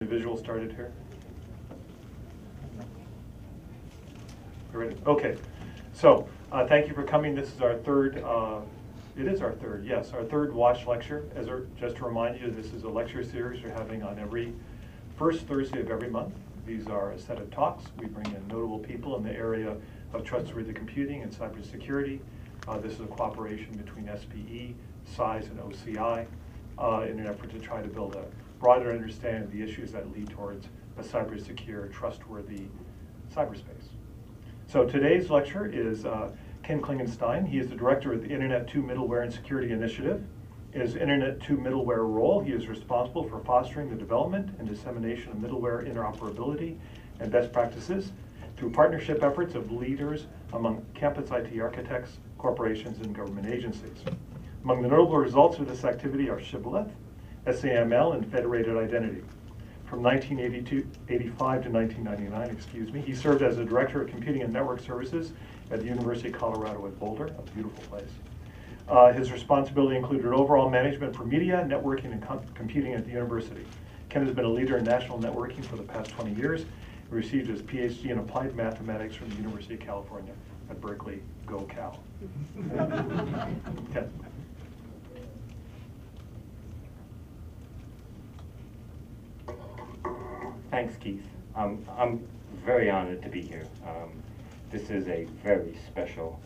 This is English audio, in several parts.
The visual started here. We're ready? Okay. So thank you for coming. This is our third. It is our third. Yes, our third watch lecture. Just to remind you, this is a lecture series we're having on every first Thursday of every month. These are a set of talks. We bring in notable people in the area of trustworthy computing and cybersecurity. This is a cooperation between SPE, SISE, and OCI in an effort to try to build a broader understanding of the issues that lead towards a cybersecure, trustworthy cyberspace. So today's lecture is Ken Klingenstein. He is the director of the Internet 2 Middleware and Security Initiative. In his Internet 2 Middleware role, he is responsible for fostering the development and dissemination of middleware interoperability and best practices through partnership efforts of leaders among campus IT architects, corporations, and government agencies. Among the notable results of this activity are Shibboleth, SAML, and Federated identity. From 1985 to 1999, he served as the Director of Computing and Network Services at the University of Colorado at Boulder, a beautiful place. His responsibility included overall management for media, networking, and computing at the university. Ken has been a leader in national networking for the past 20 years. He received his Ph.D. in Applied Mathematics from the University of California at Berkeley. Go Cal. Ken. Thanks, Keith. I'm very honored to be here. This is a very special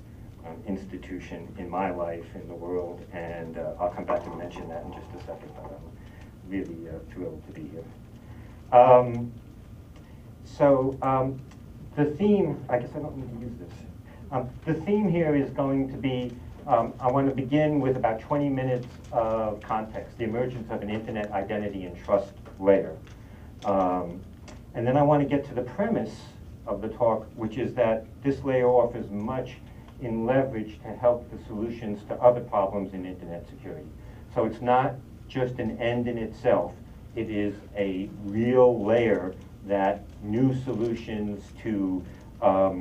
institution in my life, in the world, and I'll come back and mention that in just a second, but I'm really thrilled to be here. The theme, I guess I don't need to use this. The theme here is going to be, I want to begin with about 20 minutes of context, the emergence of an internet identity and trust layer. And then I want to get to the premise of the talk, which is that this layer offers much in leverage to help the solutions to other problems in internet security. So it's not just an end in itself, it is a real layer that new solutions to other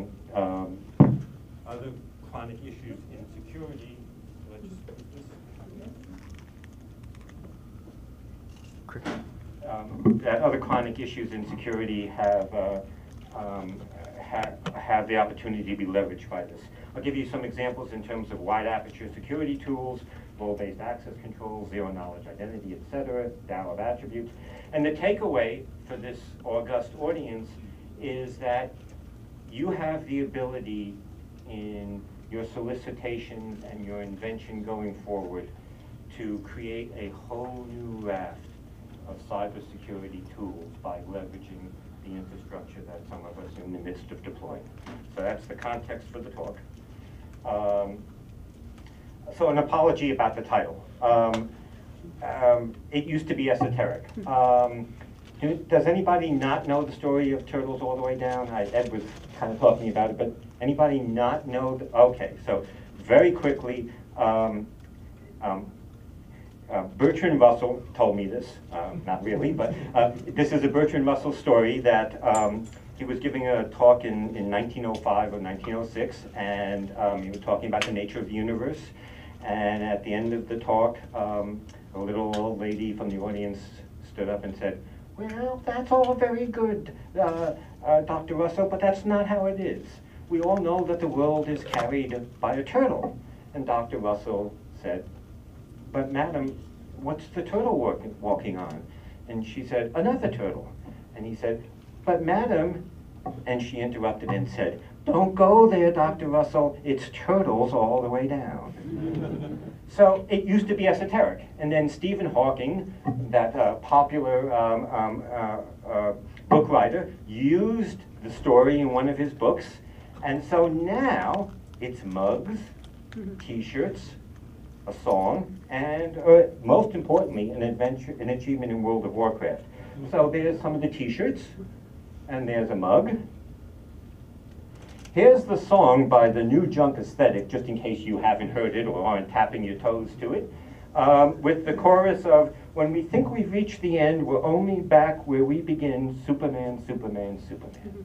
chronic issues in security, that other chronic issues in security have the opportunity to be leveraged by this. I'll give you some examples in terms of wide aperture security tools, role-based access control, zero-knowledge identity, etc., DAO of attributes. And the takeaway for this august audience is that you have the ability in your solicitations and your invention going forward to create a whole new raft of cybersecurity tools by leveraging the infrastructure that some of us are in the midst of deploying. So that's the context for the talk. So an apology about the title. It used to be esoteric. Does anybody not know the story of Turtles All the Way Down? Ed was kind of talking about it, but anybody not know? Okay, so very quickly, Bertrand Russell told me this, not really, but this is a Bertrand Russell story that he was giving a talk in 1905 or 1906, and he was talking about the nature of the universe. And at the end of the talk, a little old lady from the audience stood up and said, "Well, that's all very good, Dr. Russell, but that's not how it is. We all know that the world is carried by a turtle." And Dr. Russell said, "But madam, what's the turtle walking on?" And she said, "Another turtle." And he said, "But madam," and she interrupted and said, "Don't go there, Dr. Russell, it's turtles all the way down." So it used to be esoteric. And then Stephen Hawking, that popular book writer, used the story in one of his books. And so now it's mugs, t-shirts, a song, and most importantly, an achievement in World of Warcraft. So there's some of the t-shirts, and there's a mug. Here's the song by the New Junk Aesthetic, just in case you haven't heard it or aren't tapping your toes to it, with the chorus of, "When we think we've reached the end, we're only back where we begin, Superman, Superman, Superman."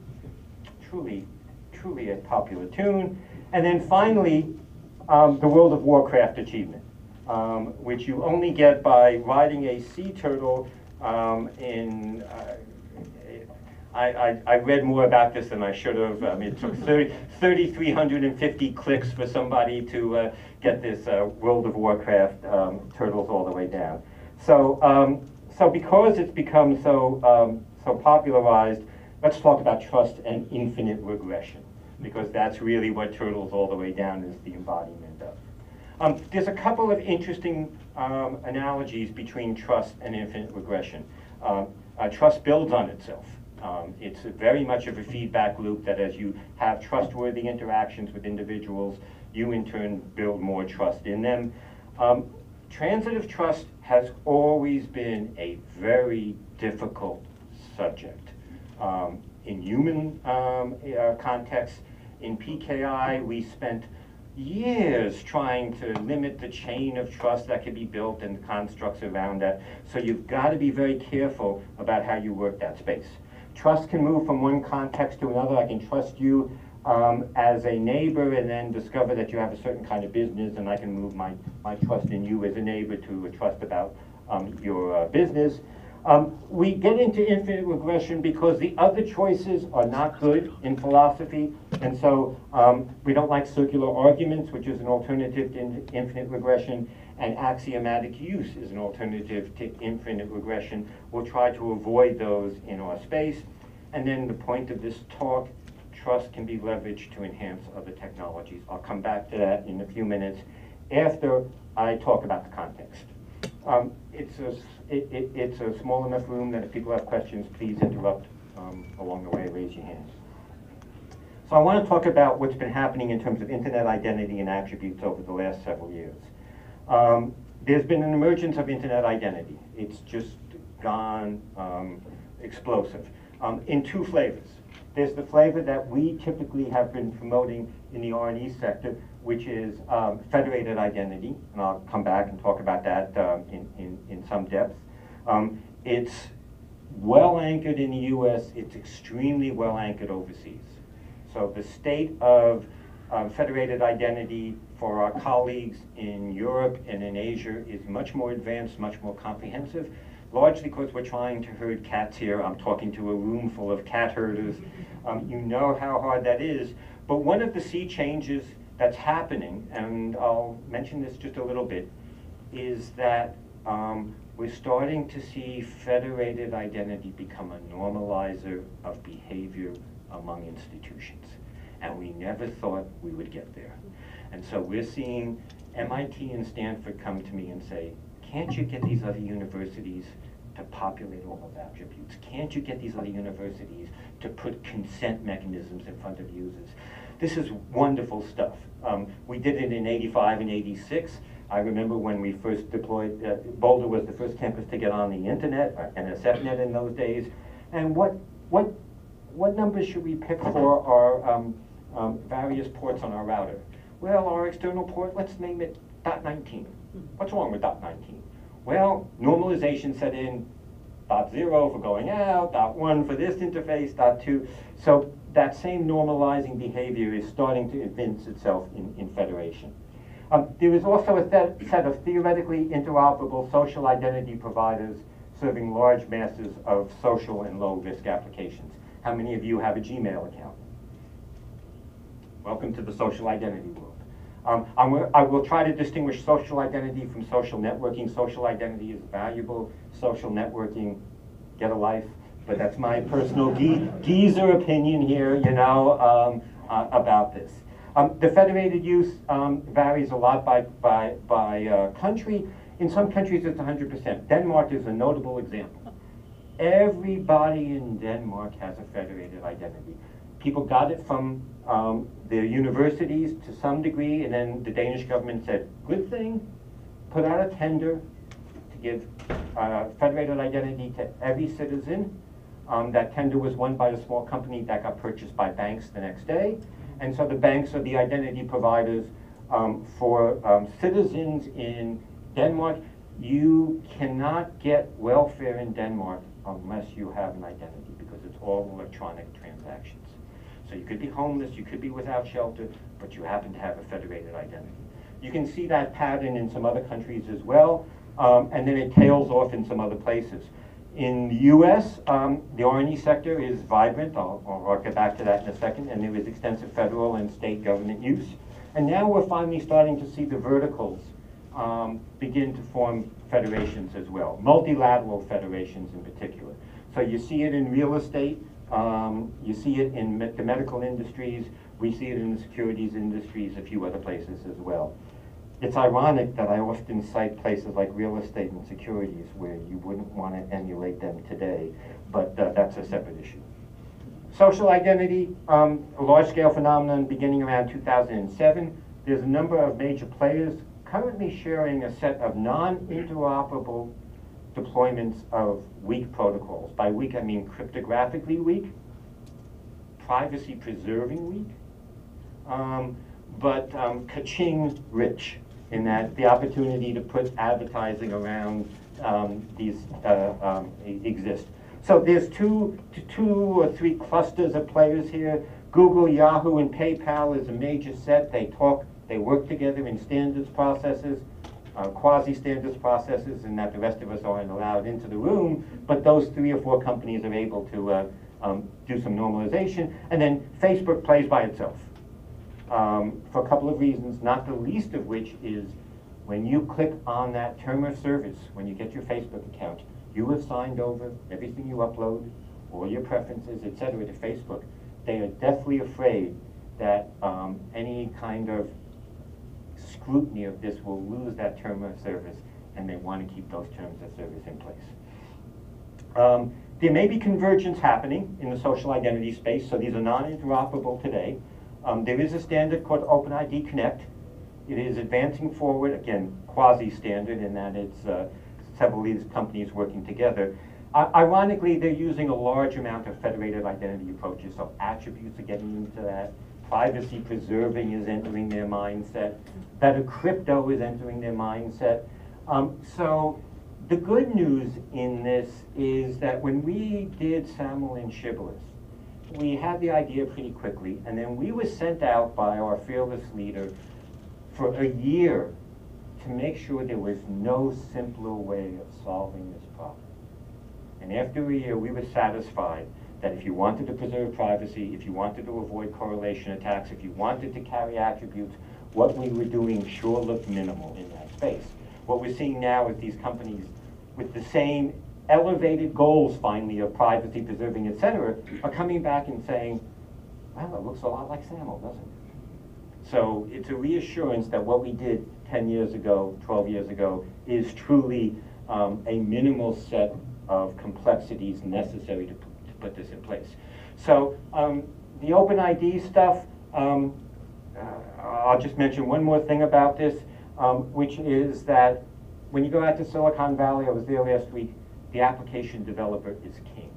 Truly, truly a popular tune. And then finally, the World of Warcraft achievement, which you only get by riding a sea turtle I read more about this than I should have. It took 3,350 clicks for somebody to get this World of Warcraft turtles all the way down. So, so because it's become so popularized, let's talk about trust and infinite regression, because that's really what turtles all the way down is the embodiment of. There's a couple of interesting analogies between trust and infinite regression. Trust builds on itself. It's very much of a feedback loop that as you have trustworthy interactions with individuals, you in turn build more trust in them. Transitive trust has always been a very difficult subject. In human context, in PKI, we spent years trying to limit the chain of trust that can be built and the constructs around that. So you've got to be very careful about how you work that space. Trust can move from one context to another. I can trust you as a neighbor and then discover that you have a certain kind of business, and I can move my trust in you as a neighbor to a trust about your business. We get into infinite regression because the other choices are not good in philosophy, and so we don't like circular arguments, which is an alternative to infinite regression, and axiomatic use is an alternative to infinite regression. We'll try to avoid those in our space. And then the point of this talk, trust can be leveraged to enhance other technologies. I'll come back to that in a few minutes after I talk about the context. It's a small enough room that if people have questions, please interrupt along the way, raise your hands. So I want to talk about what's been happening in terms of internet identity and attributes over the last several years. There's been an emergence of internet identity. It's just gone explosive in two flavors. There's the flavor that we typically have been promoting in the R&E sector, which is federated identity, and I'll come back and talk about that in some depth. It's well anchored in the US, it's extremely well anchored overseas. So the state of federated identity for our colleagues in Europe and in Asia is much more advanced, much more comprehensive, largely because we're trying to herd cats here. I'm talking to a room full of cat herders. You know how hard that is, but one of the sea changes that's happening, and I'll mention this just a little bit, is that we're starting to see federated identity become a normalizer of behavior among institutions. And we never thought we would get there. And so we're seeing MIT and Stanford come to me and say, can't you get these other universities to populate all those attributes? Can't you get these other universities to put consent mechanisms in front of users? This is wonderful stuff. We did it in '85 and '86. I remember when we first deployed, Boulder was the first campus to get on the internet, NSFNet in those days. And what numbers should we pick for our various ports on our router? Well, our external port, let's name it .19. What's wrong with .19? Well, normalization set in, .0 for going out, .1 for this interface, .2. So that same normalizing behavior is starting to evince itself in federation. There is also a set of theoretically interoperable social identity providers serving large masses of social and low-risk applications. How many of you have a Gmail account? Welcome to the social identity world. I will try to distinguish social identity from social networking. Social identity is valuable. Social networking, get a life. But that's my personal geezer opinion here, you know, about this. The federated use varies a lot by country. In some countries, it's 100%. Denmark is a notable example. Everybody in Denmark has a federated identity. People got it from their universities to some degree, and then the Danish government said, good thing, put out a tender to give federated identity to every citizen. That tender was won by a small company that got purchased by banks the next day. And so the banks are the identity providers for citizens in Denmark. You cannot get welfare in Denmark unless you have an identity, because it's all electronic transactions. So you could be homeless, you could be without shelter, but you happen to have a federated identity. You can see that pattern in some other countries as well, and then it tails off in some other places. In the US, the R&E sector is vibrant. I'll get back to that in a second. And there is extensive federal and state government use. And now we're finally starting to see the verticals begin to form federations as well, multilateral federations in particular. So you see it in real estate, you see it in the medical industries, we see it in the securities industries, a few other places as well. It's ironic that I often cite places like real estate and securities where you wouldn't want to emulate them today, but that's a separate issue. Social identity, a large-scale phenomenon beginning around 2007. There's a number of major players currently sharing a set of non-interoperable deployments of weak protocols. By weak, I mean cryptographically weak, privacy-preserving weak, but ka-ching rich, in that the opportunity to put advertising around these exist. So there's two or three clusters of players here. Google, Yahoo, and PayPal is a major set. They work together in standards processes, quasi-standards processes, and that the rest of us aren't allowed into the room, but those 3 or 4 companies are able to do some normalization. And then Facebook plays by itself for a couple of reasons, not the least of which is when you click on that term of service, when you get your Facebook account, you have signed over everything you upload, all your preferences, etc. to Facebook. They are deathly afraid that any kind of scrutiny of this will lose that term of service, and they want to keep those terms of service in place. There may be convergence happening in the social identity space, so these are non-interoperable today. There is a standard called OpenID Connect. It is advancing forward, again, quasi-standard in that it's several of these companies working together. Ironically, they're using a large amount of federated identity approaches, so attributes are getting into that. Privacy preserving is entering their mindset. Better crypto is entering their mindset. So the good news in this is that when we did SAML and Shibboleth, we had the idea pretty quickly, and then we were sent out by our fearless leader for a year to make sure there was no simpler way of solving this problem. And after a year, we were satisfied that if you wanted to preserve privacy, if you wanted to avoid correlation attacks, if you wanted to carry attributes, what we were doing sure looked minimal in that space. What we're seeing now is these companies with the same elevated goals, finally, of privacy preserving, et cetera, are coming back and saying, well, it looks a lot like SAML, doesn't it? So it's a reassurance that what we did 10 years ago, 12 years ago, is truly a minimal set of complexities necessary to put this in place. So the OpenID stuff, I'll just mention one more thing about this, which is that when you go out to Silicon Valley, I was there last week, the application developer is king.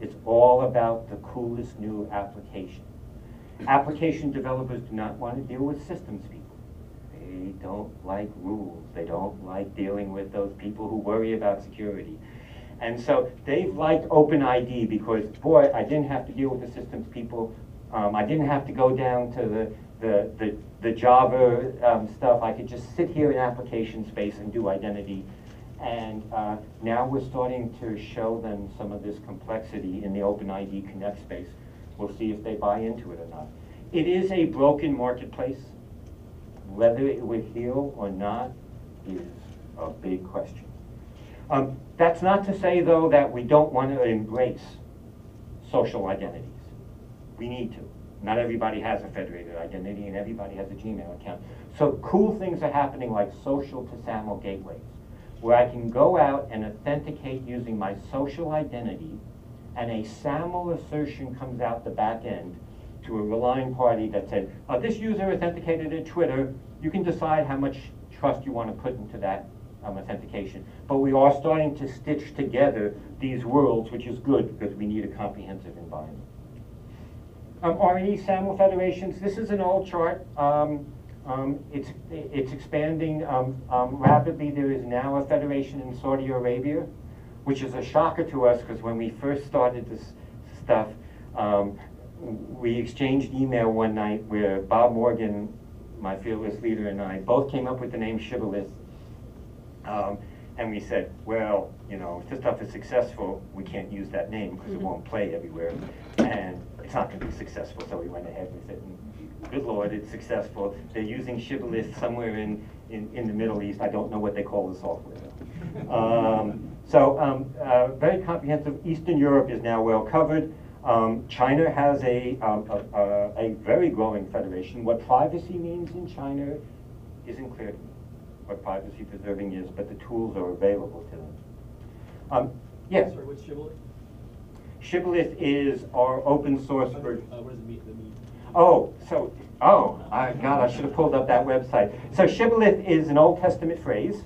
It's all about the coolest new application. Application developers do not want to deal with systems people. They don't like rules. They don't like dealing with those people who worry about security. And so they've liked OpenID because, boy, I didn't have to deal with the systems people. I didn't have to go down to the Java stuff. I could just sit here in application space and do identity. And now we're starting to show them some of this complexity in the OpenID Connect space. We'll see if they buy into it or not. It is a broken marketplace. Whether it will heal or not is a big question. That's not to say, though, that we don't want to embrace social identities. We need to. Not everybody has a federated identity, and everybody has a Gmail account. So cool things are happening like social to SAML gateways, where I can go out and authenticate using my social identity, and a SAML assertion comes out the back end to a relying party that said, this user authenticated at Twitter. You can decide how much trust you want to put into that authentication. But we are starting to stitch together these worlds, which is good because we need a comprehensive environment. R&E SAML federations, this is an old chart. It's expanding rapidly. There is now a federation in Saudi Arabia, which is a shocker to us because when we first started this stuff, we exchanged email one night where Bob Morgan, my fearless leader, and I both came up with the name Shibboleth. And we said, well, you know, if this stuff is successful, we can't use that name because it won't play everywhere. And it's not going to be successful. So we went ahead and said, good Lord, it's successful. They're using Shibboleth somewhere in the Middle East. I don't know what they call the software. Very comprehensive. Eastern Europe is now well covered. China has a very growing federation. What privacy means in China isn't clear to me, what privacy preserving is, but the tools are available to them. Yes? Sorry, what's Shibboleth? Shibboleth is our open source version. What does it mean? God, I should have pulled up that website. So Shibboleth is an Old Testament phrase.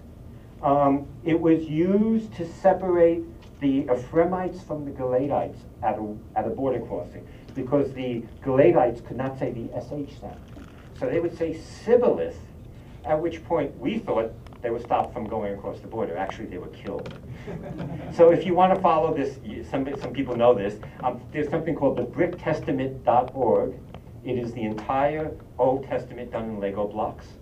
It was used to separate the Ephraimites from the Galatites at a border crossing, because the Galatites could not say the SH sound. So they would say Shibboleth, at which point we thought they were stopped from going across the border. Actually, they were killed. So if you want to follow this, some people know this, there's something called the bricktestament.org. It is the entire Old Testament done in Lego blocks.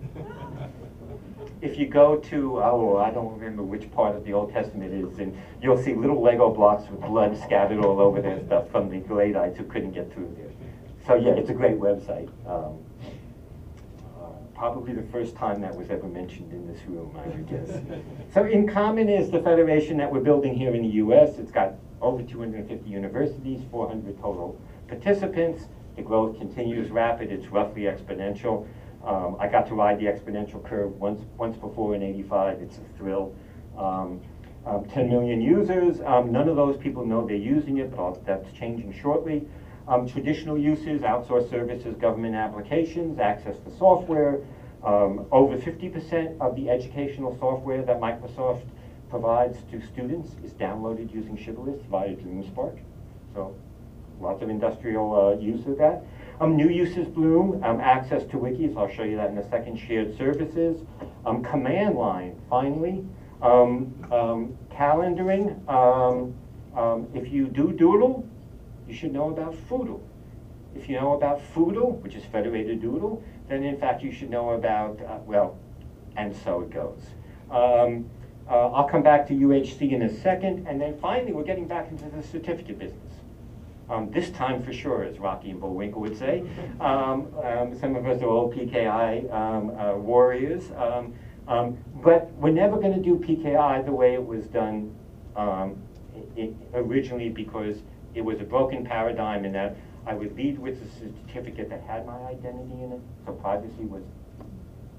If you go to, I don't remember which part of the Old Testament it is, and you'll see little Lego blocks with blood scattered all over their stuff from the Galatites who couldn't get through there. So yeah, it's a great website. Probably the first time that was ever mentioned in this room, I would guess. So In Common is the federation that we're building here in the US. It's got over 250 universities, 400 total participants. The growth continues rapid. It's roughly exponential. I got to ride the exponential curve once before in '85. It's a thrill. 10 million users. None of those people know they're using it, but that's changing shortly. Traditional uses, outsourced services, government applications, access to software. Over 50% of the educational software that Microsoft provides to students is downloaded using Shibboleth via DreamSpark. So lots of industrial use of that. New uses bloom, access to wikis, I'll show you that in a second, shared services. Command line, finally. Calendaring, if you do Doodle, you should know about Foodle. If you know about Foodle, which is Federated Doodle, then in fact you should know about, and so it goes. I'll come back to UHC in a second, and then finally we're getting back into the certificate business. This time for sure, as Rocky and Bullwinkle would say. Some of us are old PKI warriors, but we're never going to do PKI the way it was done originally, because it was a broken paradigm in that I would lead with a certificate that had my identity in it, so privacy was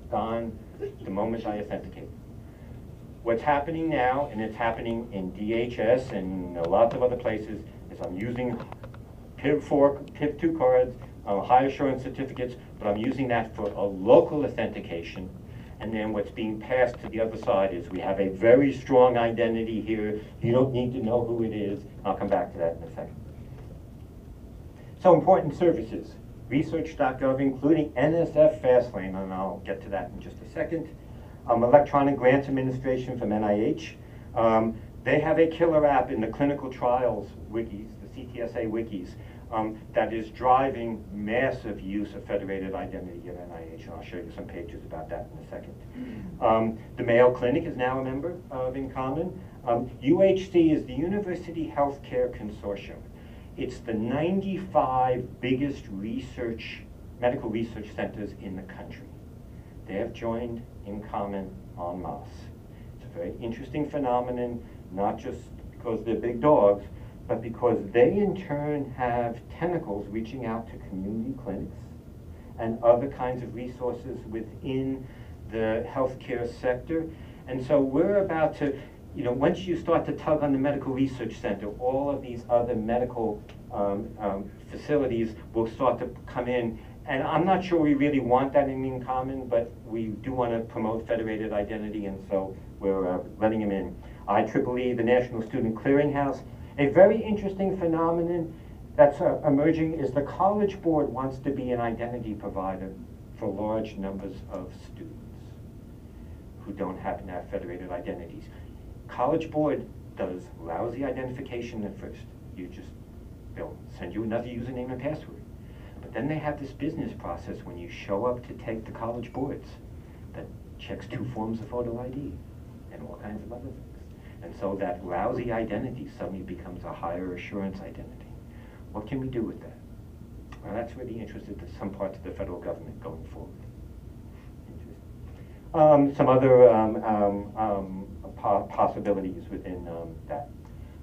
gone the moment I authenticated. What's happening now, and it's happening in DHS and lots of other places, is I'm using PIV4, PIV2 cards, high assurance certificates, but I'm using that for a local authentication. And then what's being passed to the other side is we have a very strong identity here. You don't need to know who it is. I'll come back to that in a second. So important services. Research.gov, including NSF Fastlane, and I'll get to that in just a second. Electronic Grants Administration from NIH. They have a killer app in the clinical trials wikis, the CTSA wikis, that is driving massive use of federated identity at NIH, and I'll show you some pages about that in a second. The Mayo Clinic is now a member of In Common. UHC is the University Healthcare Consortium. It's the 95 biggest medical research centers in the country. They have joined In Common en masse. It's a very interesting phenomenon, not just because they're big dogs, but because they in turn have tentacles reaching out to community clinics and other kinds of resources within the healthcare sector. And so we're about to, once you start to tug on the medical research center, all of these other medical facilities will start to come in. And I'm not sure we really want that in common, but we do want to promote federated identity, and so we're letting them in. IEEE, the National Student Clearinghouse. A very interesting phenomenon that's emerging is the College Board wants to be an identity provider for large numbers of students who don't happen to have federated identities. College Board does lousy identification at first. They'll send you another username and password. But then they have this business process when you show up to take the College Boards that checks 2 forms of photo ID and all kinds of other things. And so that lousy identity suddenly becomes a higher assurance identity. What can we do with that? Well, that's really interesting to some parts of the federal government going forward. Some other possibilities within that.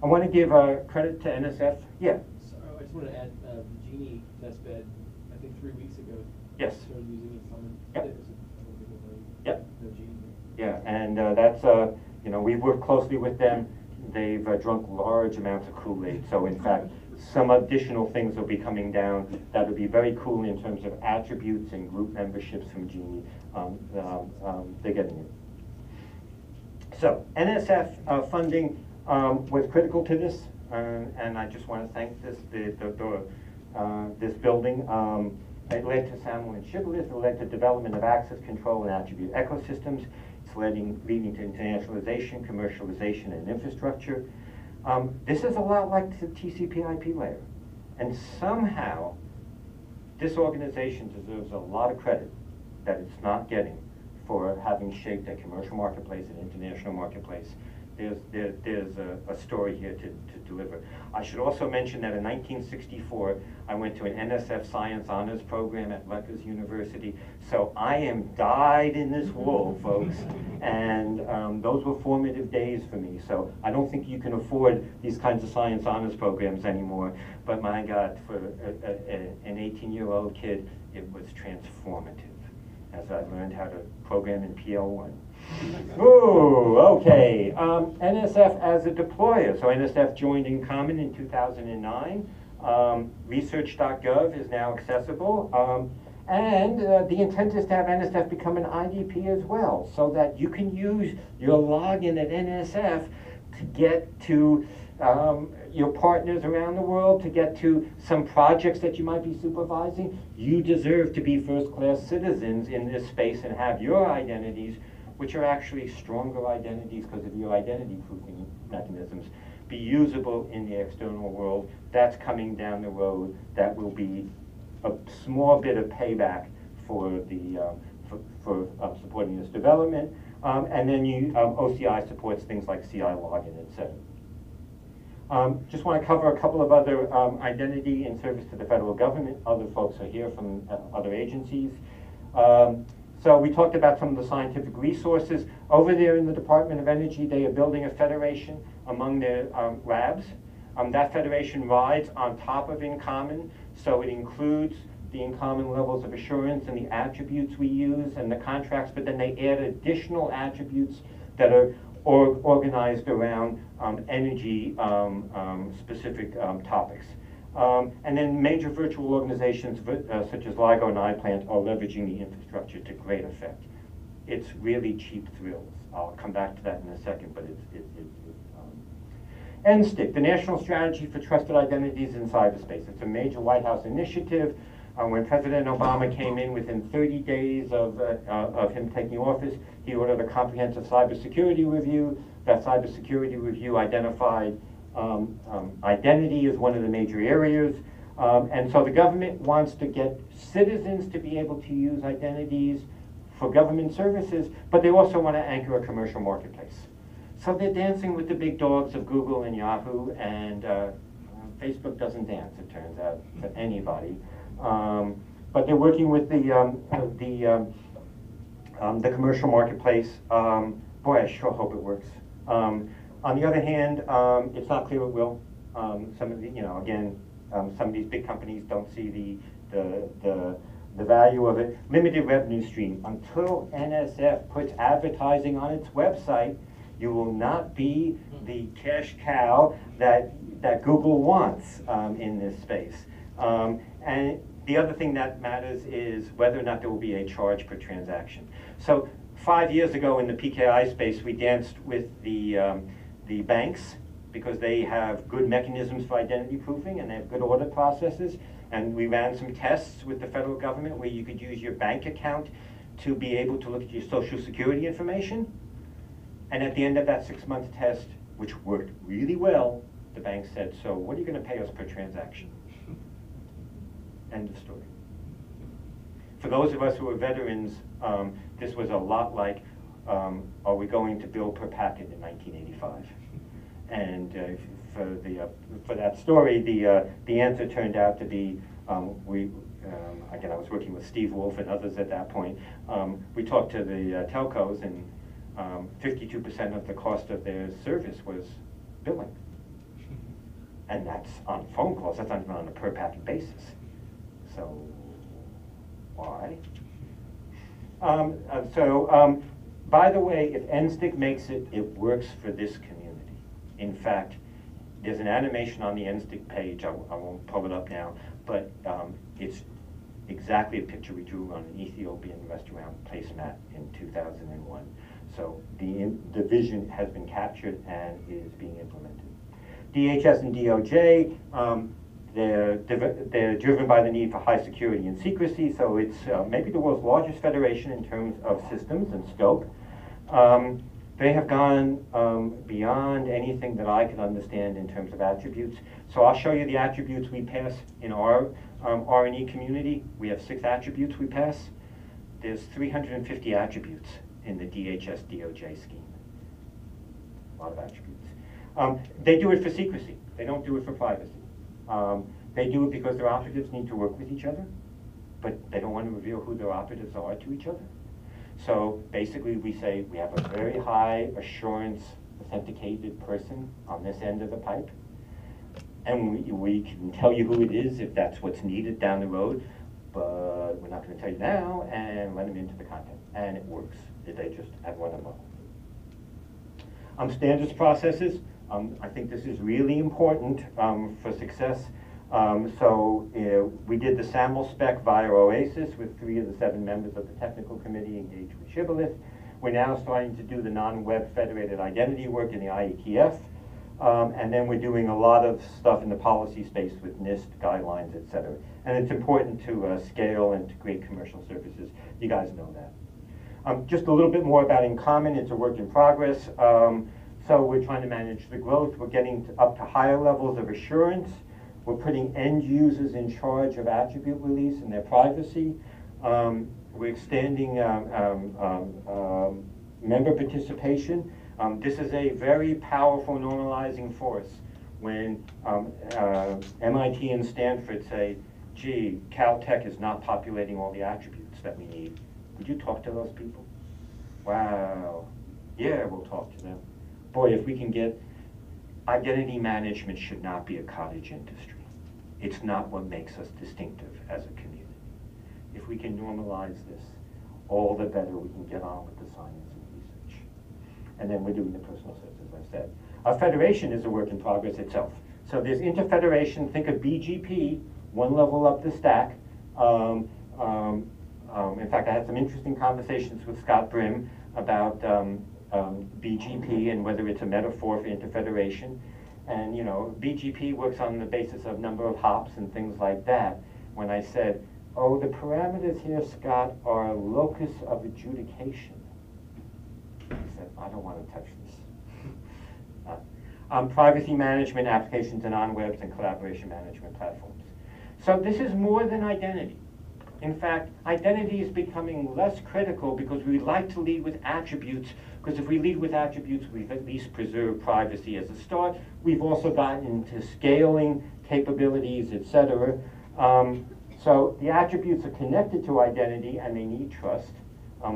I want to give credit to NSF. Yeah. So I just want to add the Genie testbed. I think 3 weeks ago. Yes. Started using it. Someone. Yep. Yep. No Genie. Yeah, and that's you know, we've worked closely with them. They've drunk large amounts of Kool-Aid. So in fact, some additional things will be coming down that will be very cool in terms of attributes and group memberships from Genie. They're getting it. So NSF funding was critical to this, and I just want to thank this building. It led to SAML and Shibboleth. It led to development of access control and attribute ecosystems. It's leading to internationalization, commercialization, and infrastructure. This is a lot like the TCP/IP layer, and somehow this organization deserves a lot of credit that it's not getting for having shaped a commercial marketplace and international marketplace. There's a story here to deliver. I should also mention that in 1964, I went to an NSF Science Honors program at Rutgers University. So I am dyed in this wool, folks. And those were formative days for me. So I don't think you can afford these kinds of Science Honors programs anymore. But my God, for an 18-year-old kid, it was transformative as I learned how to program in PL1. Ooh, okay. NSF as a deployer. So NSF joined in common in 2009. Research.gov is now accessible. And the intent is to have NSF become an IDP as well, so that you can use your login at NSF to get to your partners around the world, to get to some projects that you might be supervising. You deserve to be first-class citizens in this space and have your identities, which are actually stronger identities because of your identity proofing mechanisms, be usable in the external world. That's coming down the road. That will be a small bit of payback for the supporting this development. And then OCI supports things like CI login, etc. Just want to cover a couple of other identity in service to the federal government. Other folks are here from other agencies. So we talked about some of the scientific resources. Over there in the Department of Energy, they are building a federation among their labs. That federation rides on top of In Common, so it includes the In Common levels of assurance and the attributes we use and the contracts, but then they add additional attributes that are organized around energy specific topics. And then major virtual organizations such as LIGO and iPlant are leveraging the infrastructure to great effect. It's really cheap thrills. I'll come back to that in a second, but NSTIC, the National Strategy for Trusted Identities in Cyberspace. It's a major White House initiative. When President Obama came in, within 30 days of him taking office, he ordered a comprehensive cybersecurity review. That cybersecurity review identified identity as one of the major areas. And so the government wants to get citizens to be able to use identities for government services, but they also want to anchor a commercial marketplace. So they're dancing with the big dogs of Google and Yahoo, and Facebook doesn't dance, it turns out, to anybody. But they're working with the commercial marketplace. Boy, I sure hope it works. On the other hand, it's not clear it will. Some of the, again, some of these big companies don't see the value of it. Limited revenue stream. Until NSF puts advertising on its website, you will not be the cash cow that Google wants in this space. And the other thing that matters is whether or not there will be a charge per transaction. So 5 years ago in the PKI space, we danced with the banks because they have good mechanisms for identity proofing and they have good audit processes. And we ran some tests with the federal government where you could use your bank account to be able to look at your social security information. And at the end of that 6-month test, which worked really well, the bank said, so what are you going to pay us per transaction? End of story. For those of us who are veterans, this was a lot like, are we going to bill per packet in 1985? And for that story, the answer turned out to be, again, I was working with Steve Wolf and others at that point. We talked to the telcos, and 52% of the cost of their service was billing. And that's on phone calls, that's not even on a per packet basis. So, why? By the way, if NSTIC makes it, it works for this community. In fact, there's an animation on the NSTIC page, I won't pull it up now, but it's exactly a picture we drew on an Ethiopian restaurant placemat in 2001. So the vision has been captured and is being implemented. DHS and DOJ, they're driven by the need for high security and secrecy, so it's maybe the world's largest federation in terms of systems and scope. They have gone beyond anything that I could understand in terms of attributes. So I'll show you the attributes we pass in our R&E community. We have 6 attributes we pass. There's 350 attributes in the DHS DOJ scheme. A lot of attributes. They do it for secrecy. They don't do it for privacy. They do it because their operatives need to work with each other, but they don't want to reveal who their operatives are to each other. So basically we say we have a very high assurance authenticated person on this end of the pipe, and we can tell you who it is if that's what's needed down the road, but we're not going to tell you now, and let them into the content. And it works. They just have run them up. Standards processes. I think this is really important for success. We did the SAML spec via OASIS with 3 of the 7 members of the technical committee engaged with Shibboleth. We're now starting to do the non-web federated identity work in the IETF. And then we're doing a lot of stuff in the policy space with NIST guidelines, et cetera. And it's important to scale and to create commercial services. You guys know that. Just a little bit more about In Common. It's a work in progress. So we're trying to manage the growth. We're getting up to higher levels of assurance. We're putting end users in charge of attribute release and their privacy. We're extending member participation. This is a very powerful normalizing force when MIT and Stanford say, gee, Caltech is not populating all the attributes that we need. Would you talk to those people? Wow. Yeah, we'll talk to them. Boy, if we can get, identity management should not be a cottage industry. It's not what makes us distinctive as a community. If we can normalize this, all the better we can get on with the science and research. And then we're doing the personal sets, as I said. Our federation is a work in progress itself. So there's interfederation, think of BGP, one level up the stack. In fact, I had some interesting conversations with Scott Brim about BGP and whether it's a metaphor for interfederation. And BGP works on the basis of number of hops and things like that. When I said, oh, the parameters here, Scott, are locus of adjudication. He said, I don't want to touch this. Privacy management applications and on-webs and collaboration management platforms. So this is more than identity. In fact, identity is becoming less critical because we like to lead with attributes, because if we lead with attributes, we've at least preserved privacy as a start. We've also gotten into scaling capabilities, etc. So the attributes are connected to identity and they need trust.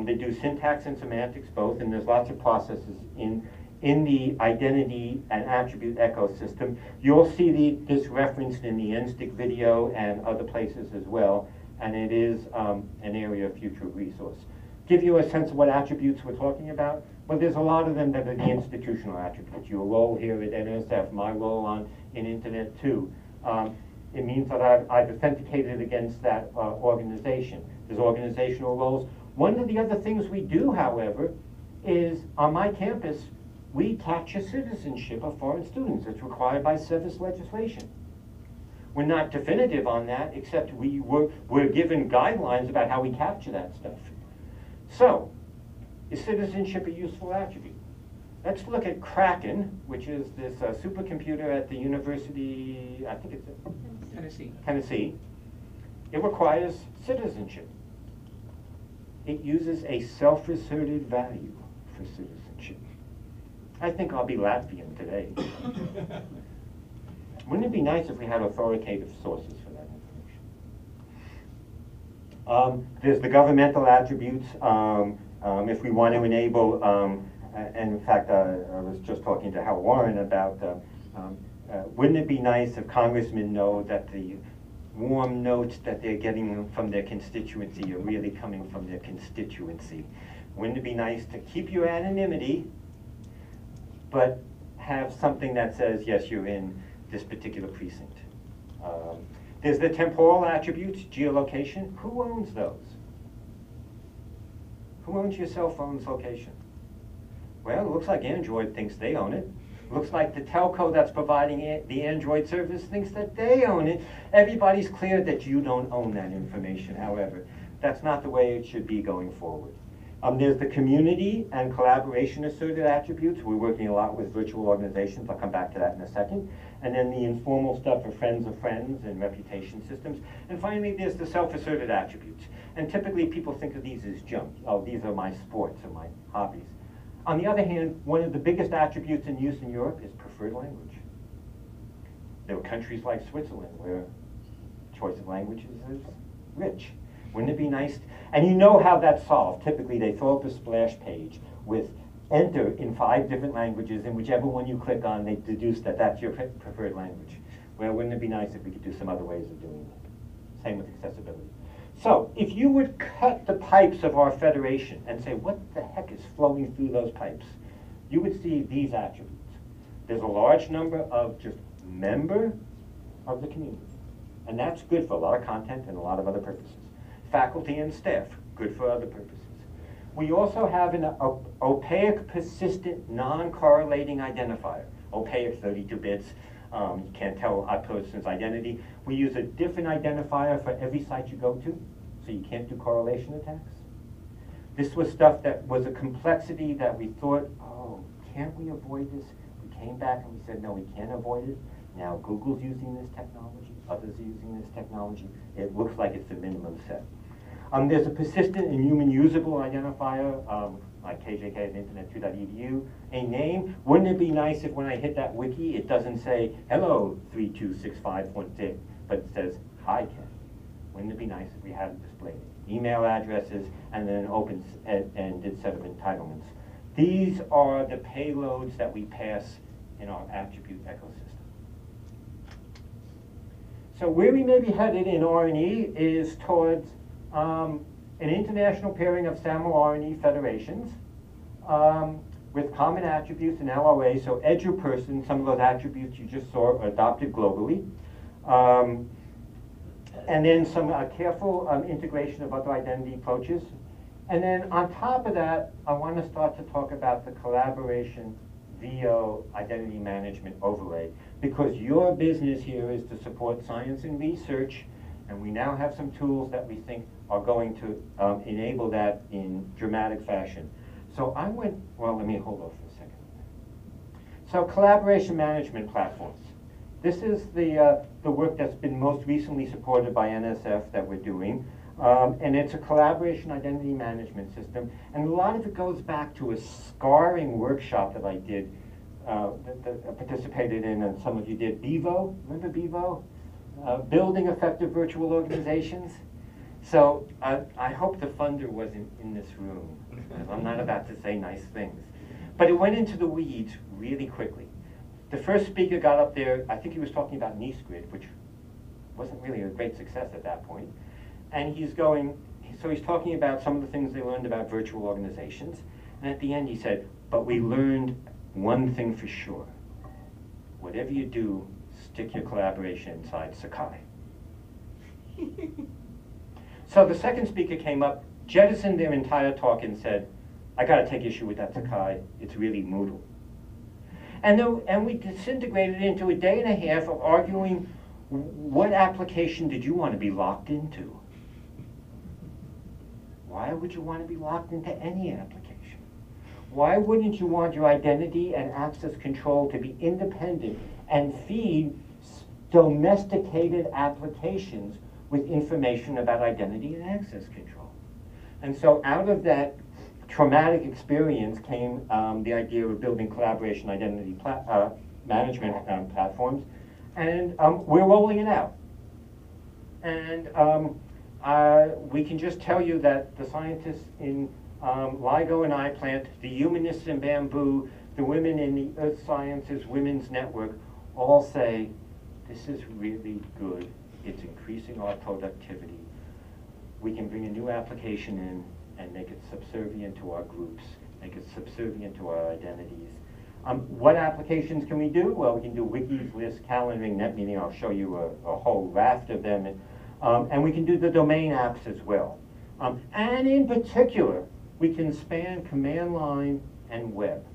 They do syntax and semantics both, and there's lots of processes in the identity and attribute ecosystem. You'll see this referenced in the NSTIC video and other places as well. And it is an area of future resource. Give you a sense of what attributes we're talking about? Well, there's a lot of them that are the institutional attributes. Your role here at NSF, my role in Internet 2. It means that I've authenticated against that organization. There's organizational roles. One of the other things we do, however, is on my campus, we capture citizenship of foreign students. It's required by SEVIS legislation. We're not definitive on that, except we're given guidelines about how we capture that stuff. So, is citizenship a useful attribute? Let's look at Kraken, which is this supercomputer at the University, I think it's Tennessee. It requires citizenship. It uses a self-asserted value for citizenship. I think I'll be Latvian today. Wouldn't it be nice if we had authoritative sources for that information? There's the governmental attributes. If we want to enable, and in fact, I was just talking to Hal Warren about, wouldn't it be nice if congressmen know that the warm notes that they're getting from their constituency are really coming from their constituency? Wouldn't it be nice to keep your anonymity, but have something that says, yes, you're in this particular precinct? There's the temporal attributes, geolocation. Who owns those? Who owns your cell phone's location? Well, it looks like Android thinks they own it. Looks like the telco that's providing the Android service thinks that they own it. Everybody's clear that you don't own that information, however. That's not the way it should be going forward. There's the community and collaboration asserted attributes. We're working a lot with virtual organizations. I'll come back to that in a second. And then the informal stuff for friends of friends and reputation systems. And finally, there's the self-asserted attributes. And typically people think of these as junk. Oh, these are my sports or my hobbies. On the other hand, one of the biggest attributes in use in Europe is preferred language. There are countries like Switzerland where choice of languages is rich. Wouldn't it be nice? And you know how that's solved. Typically, they throw up a splash page with enter in 5 different languages, and whichever one you click on, they deduce that that's your preferred language. Well, wouldn't it be nice if we could do some other ways of doing that? Same with accessibility. So, if you would cut the pipes of our federation and say, what the heck is flowing through those pipes? You would see these attributes. There's a large number of just member of the community. And that's good for a lot of content and a lot of other purposes. Faculty and staff, good for other purposes. We also have an opaque, persistent, non-correlating identifier. Opaque, 32 bits. You can't tell a person's identity. We use a different identifier for every site you go to, so you can't do correlation attacks. This was stuff that was a complexity that we thought, oh, can't we avoid this? We came back and we said, no, we can't avoid it. Now Google's using this technology, others are using this technology. It looks like it's the minimum set. There's a persistent and human usable identifier, like KJK at internet2.edu. A name, wouldn't it be nice if when I hit that wiki, it doesn't say, hello, 3265.6, but it says, hi, Ken. Wouldn't it be nice if we had it displayed? Email addresses, and then an open-ended set of entitlements. These are the payloads that we pass in our attribute ecosystem. So where we may be headed in R&E is towards an international pairing of SAML R&E federations with common attributes and LOA. So edu-person, some of those attributes you just saw are adopted globally. And then some careful integration of other identity approaches. And then on top of that, I want to start to talk about the collaboration VO identity management overlay, because your business here is to support science and research, and we now have some tools that we think are going to enable that in dramatic fashion. So I went, well, let me hold off for a second. So collaboration management platforms. This is the work that's been most recently supported by NSF that we're doing. And it's a collaboration identity management system. And a lot of it goes back to a scarring workshop that I did, that I participated in, and some of you did. Bevo, remember Bevo? Building effective virtual organizations. So I hope the funder wasn't in this room, because I'm not about to say nice things. But it went into the weeds really quickly. The first speaker got up there, I think he was talking about NSTIC, which wasn't really a great success at that point. And he's going, so he's talking about some of the things they learned about virtual organizations. And at the end he said, but we learned one thing for sure. Whatever you do, stick your collaboration inside Sakai. So the second speaker came up, jettisoned their entire talk and said, I gotta take issue with that Sakai, it's really Moodle. And we disintegrated into a day and a half of arguing, what application did you want to be locked into? Why would you want to be locked into any application? Why wouldn't you want your identity and access control to be independent and feed domesticated applications with information about identity and access control? And so out of that traumatic experience came the idea of building collaboration identity management platforms, and we're rolling it out. And we can just tell you that the scientists in LIGO and iPlant, the humanists in Bamboo, the women in the Earth Sciences Women's Network all say, this is really good. It's increasing our productivity. We can bring a new application in and make it subservient to our groups, make it subservient to our identities. What applications can we do? Well, we can do wikis, lists, calendaring, net meeting. I'll show you a whole raft of them. And we can do the domain apps as well. And in particular, we can span command line and web.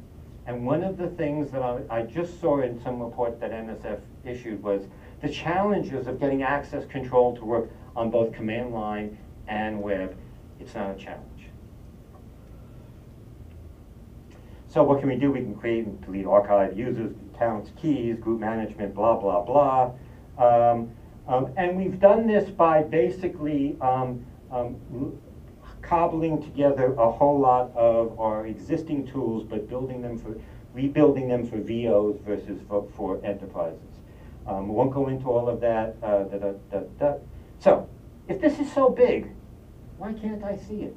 And one of the things that I just saw in some report that NSF issued was the challenges of getting access control to work on both command line and web. It's not a challenge. So what can we do? We can create and delete archive users, accounts, keys, group management, blah, blah, blah. And we've done this by basically cobbling together a whole lot of our existing tools, but rebuilding them for VOs versus for enterprises. We won't go into all of that. So, if this is so big, why can't I see it?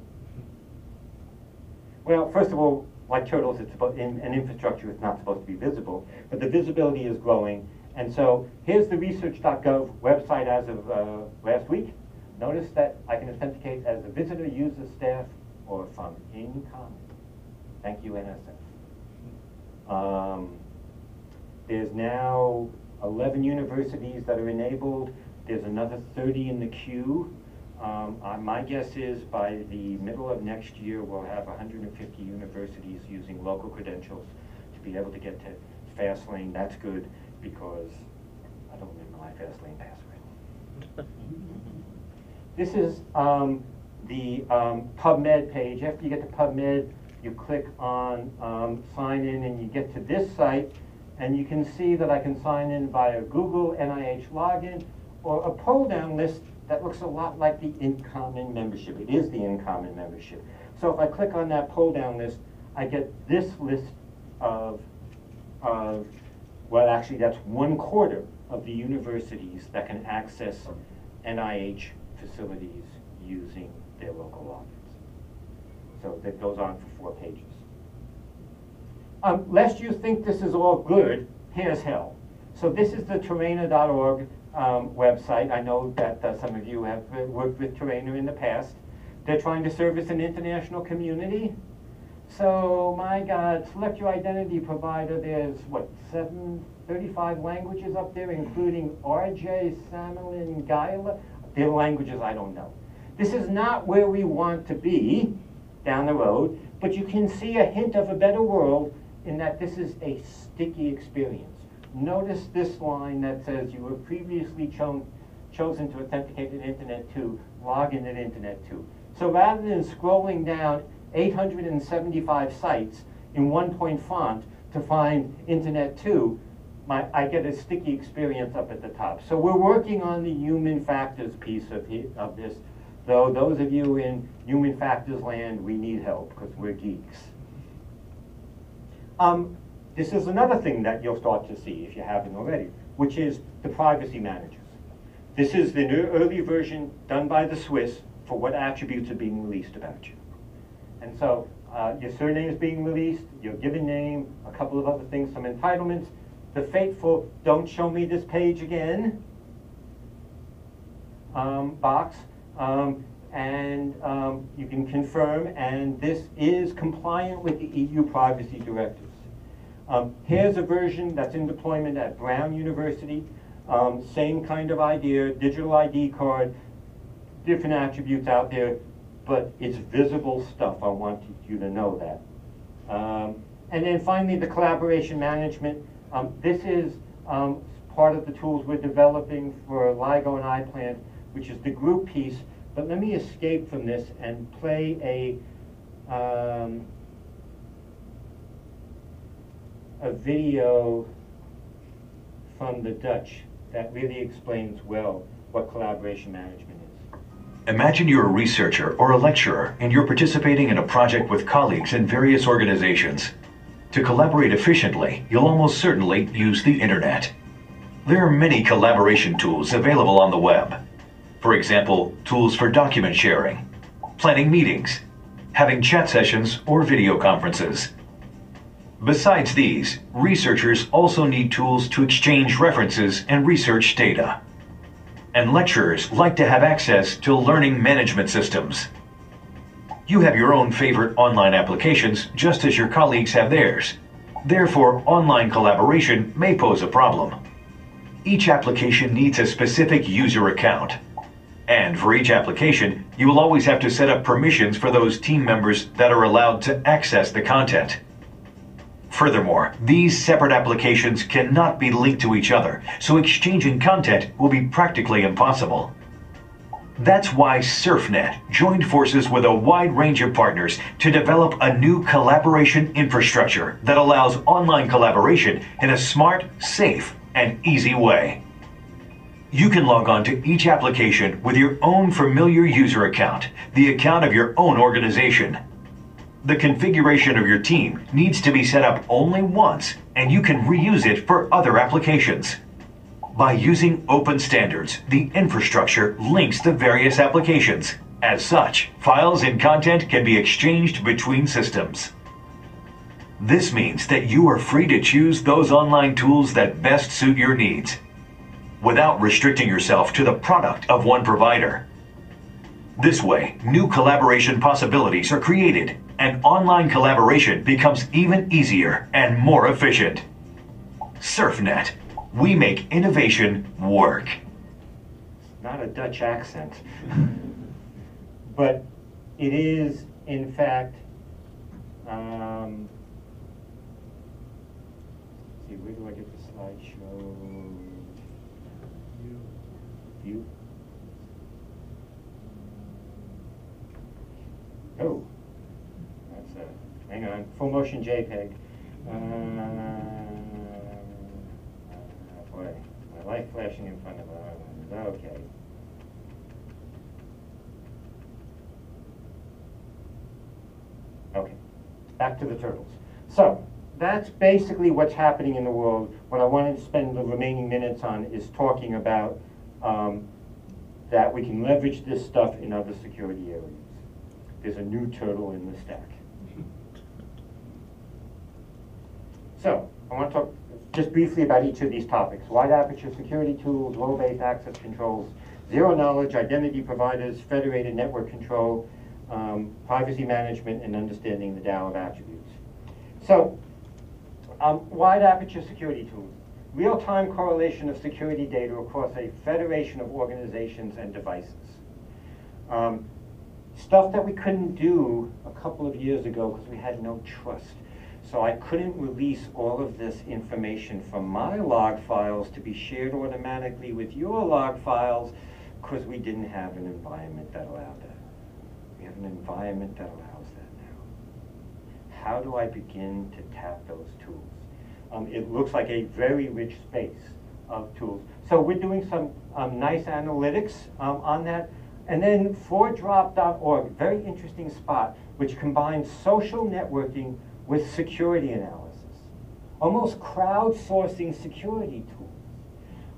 Well, first of all, like turtles, it's in an infrastructure, it's not supposed to be visible, but the visibility is growing. And so here's the research.gov website as of last week. Notice that I can authenticate as a visitor, user, staff, or from in common. Thank you, NSF. There's now 11 universities that are enabled. There's another 30 in the queue. My guess is by the middle of next year, we'll have 150 universities using local credentials to be able to get to Fastlane. That's good because I don't remember my Fastlane password. This is the PubMed page. After you get to PubMed, you click on sign in and you get to this site, and you can see that I can sign in via Google NIH login or a pull-down list that looks a lot like the in-common membership. It is the in-common membership. So if I click on that pull-down list, I get this list of well, actually, that's 1/4 of the universities that can access NIH facilities using their local logins. So that goes on for 4 pages. Lest you think this is all good, here's hell. So this is the Terrainer.org website. I know that some of you have worked with Terrainer in the past. They're trying to service an international community. So, my God, select your identity provider. There's, what, 35 languages up there, including RJ, SAML, and Gaila. They're languages I don't know. This is not where we want to be down the road, but you can see a hint of a better world in that this is a sticky experience. Notice this line that says you were previously chosen to authenticate at Internet 2, log in at Internet 2. So rather than scrolling down 875 sites in 1-point font to find Internet 2, I get a sticky experience up at the top. So we're working on the human factors piece of this. Though those of you in human factors land, we need help because we're geeks. This is another thing that you'll start to see if you haven't already, which is the privacy managers. This is the new early version done by the Swiss for what attributes are being released about you. And so your surname is being released, your given name, a couple of other things, some entitlements. The fateful "don't show me this page again" box. And you can confirm, and this is compliant with the EU privacy directives. Here's a version that's in deployment at Brown University. Same kind of idea, digital ID card, different attributes out there, but it's visible stuff. I want you to know that. And then finally, the collaboration management. This is part of the tools we're developing for LIGO and iPlant, which is the group piece. But let me escape from this and play a video from the Dutch that really explains well what collaboration management is. Imagine you're a researcher or a lecturer and you're participating in a project with colleagues in various organizations. To collaborate efficiently, you'll almost certainly use the internet. There are many collaboration tools available on the web. For example, tools for document sharing, planning meetings, having chat sessions or video conferences. Besides these, researchers also need tools to exchange references and research data. And lecturers like to have access to learning management systems. You have your own favorite online applications just as your colleagues have theirs. Therefore, online collaboration may pose a problem. Each application needs a specific user account. And for each application, you will always have to set up permissions for those team members that are allowed to access the content. Furthermore, these separate applications cannot be linked to each other, so exchanging content will be practically impossible. That's why SurfNet joined forces with a wide range of partners to develop a new collaboration infrastructure that allows online collaboration in a smart, safe, and easy way. You can log on to each application with your own familiar user account, the account of your own organization. The configuration of your team needs to be set up only once, and you can reuse it for other applications. By using open standards, the infrastructure links the various applications. As such, files and content can be exchanged between systems. This means that you are free to choose those online tools that best suit your needs, without restricting yourself to the product of one provider. This way, new collaboration possibilities are created, and online collaboration becomes even easier and more efficient. SurfNet. We make innovation work. Not a Dutch accent. But it is, in fact, see, where do I get the slideshow? View. Oh, that's a, hang on, full motion JPEG. Boy, my light flashing in front of us. Okay. Okay, back to the turtles. So, that's basically what's happening in the world. What I wanted to spend the remaining minutes on is talking about that we can leverage this stuff in other security areas. There's a new turtle in the stack. So, I want to talk just briefly about each of these topics. Wide aperture security tools, role-based access controls, zero knowledge, identity providers, federated network control, privacy management, and understanding the DAO of attributes. So, wide aperture security tools. Real-time correlation of security data across a federation of organizations and devices. Stuff that we couldn't do a couple of years ago because we had no trust. So I couldn't release all of this information from my log files to be shared automatically with your log files because we didn't have an environment that allowed that. We have an environment that allows that now. How do I begin to tap those tools? It looks like a very rich space of tools. So we're doing some nice analytics on that. And then fordrop.org, very interesting spot, which combines social networking with security analysis. Almost crowdsourcing security tools,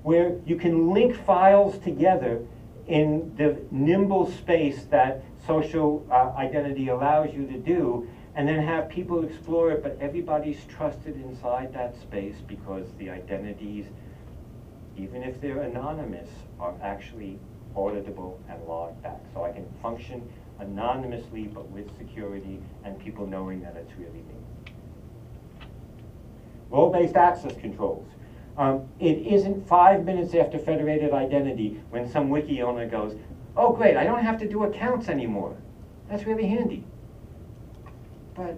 where you can link files together in the nimble space that social identity allows you to do, and then have people explore it, but everybody's trusted inside that space because the identities, even if they're anonymous, are actually auditable and logged back. So I can function anonymously but with security and people knowing that it's really me. Role-based access controls. It isn't 5 minutes after federated identity when some wiki owner goes, oh great, I don't have to do accounts anymore. That's really handy. But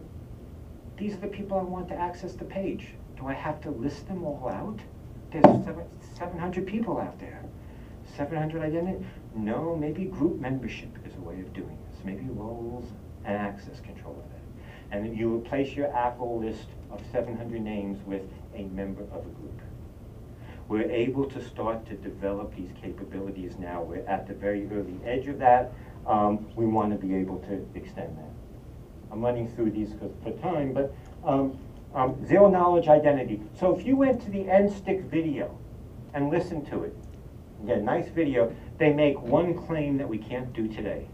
these are the people I want to access the page. Do I have to list them all out? There's 700 people out there. 700 identity? No, maybe group membership is a way of doing this. Maybe roles and access control of that. And then you replace your Apple list of 700 names with a member of a group. We're able to start to develop these capabilities now. We're at the very early edge of that. We want to be able to extend that. I'm running through these for time, but zero knowledge identity. So if you went to the NSTIC video and listened to it, yeah, nice video, they make one claim that we can't do today.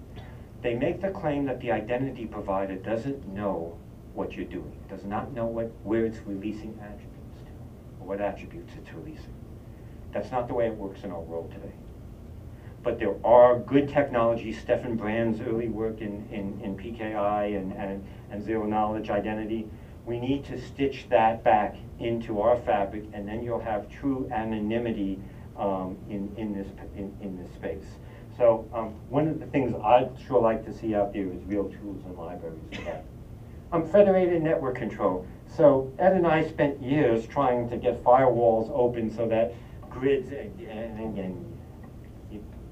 They make the claim that the identity provider doesn't know what you're doing, does not know where it's releasing attributes to, or what attributes it's releasing. That's not the way it works in our world today. But there are good technologies. Stefan Brand's early work in PKI and zero knowledge identity. We need to stitch that back into our fabric, and then you'll have true anonymity in this space. So one of the things I'd sure like to see out there is real tools and libraries for that. Federated network control. So Ed and I spent years trying to get firewalls open so that grids, and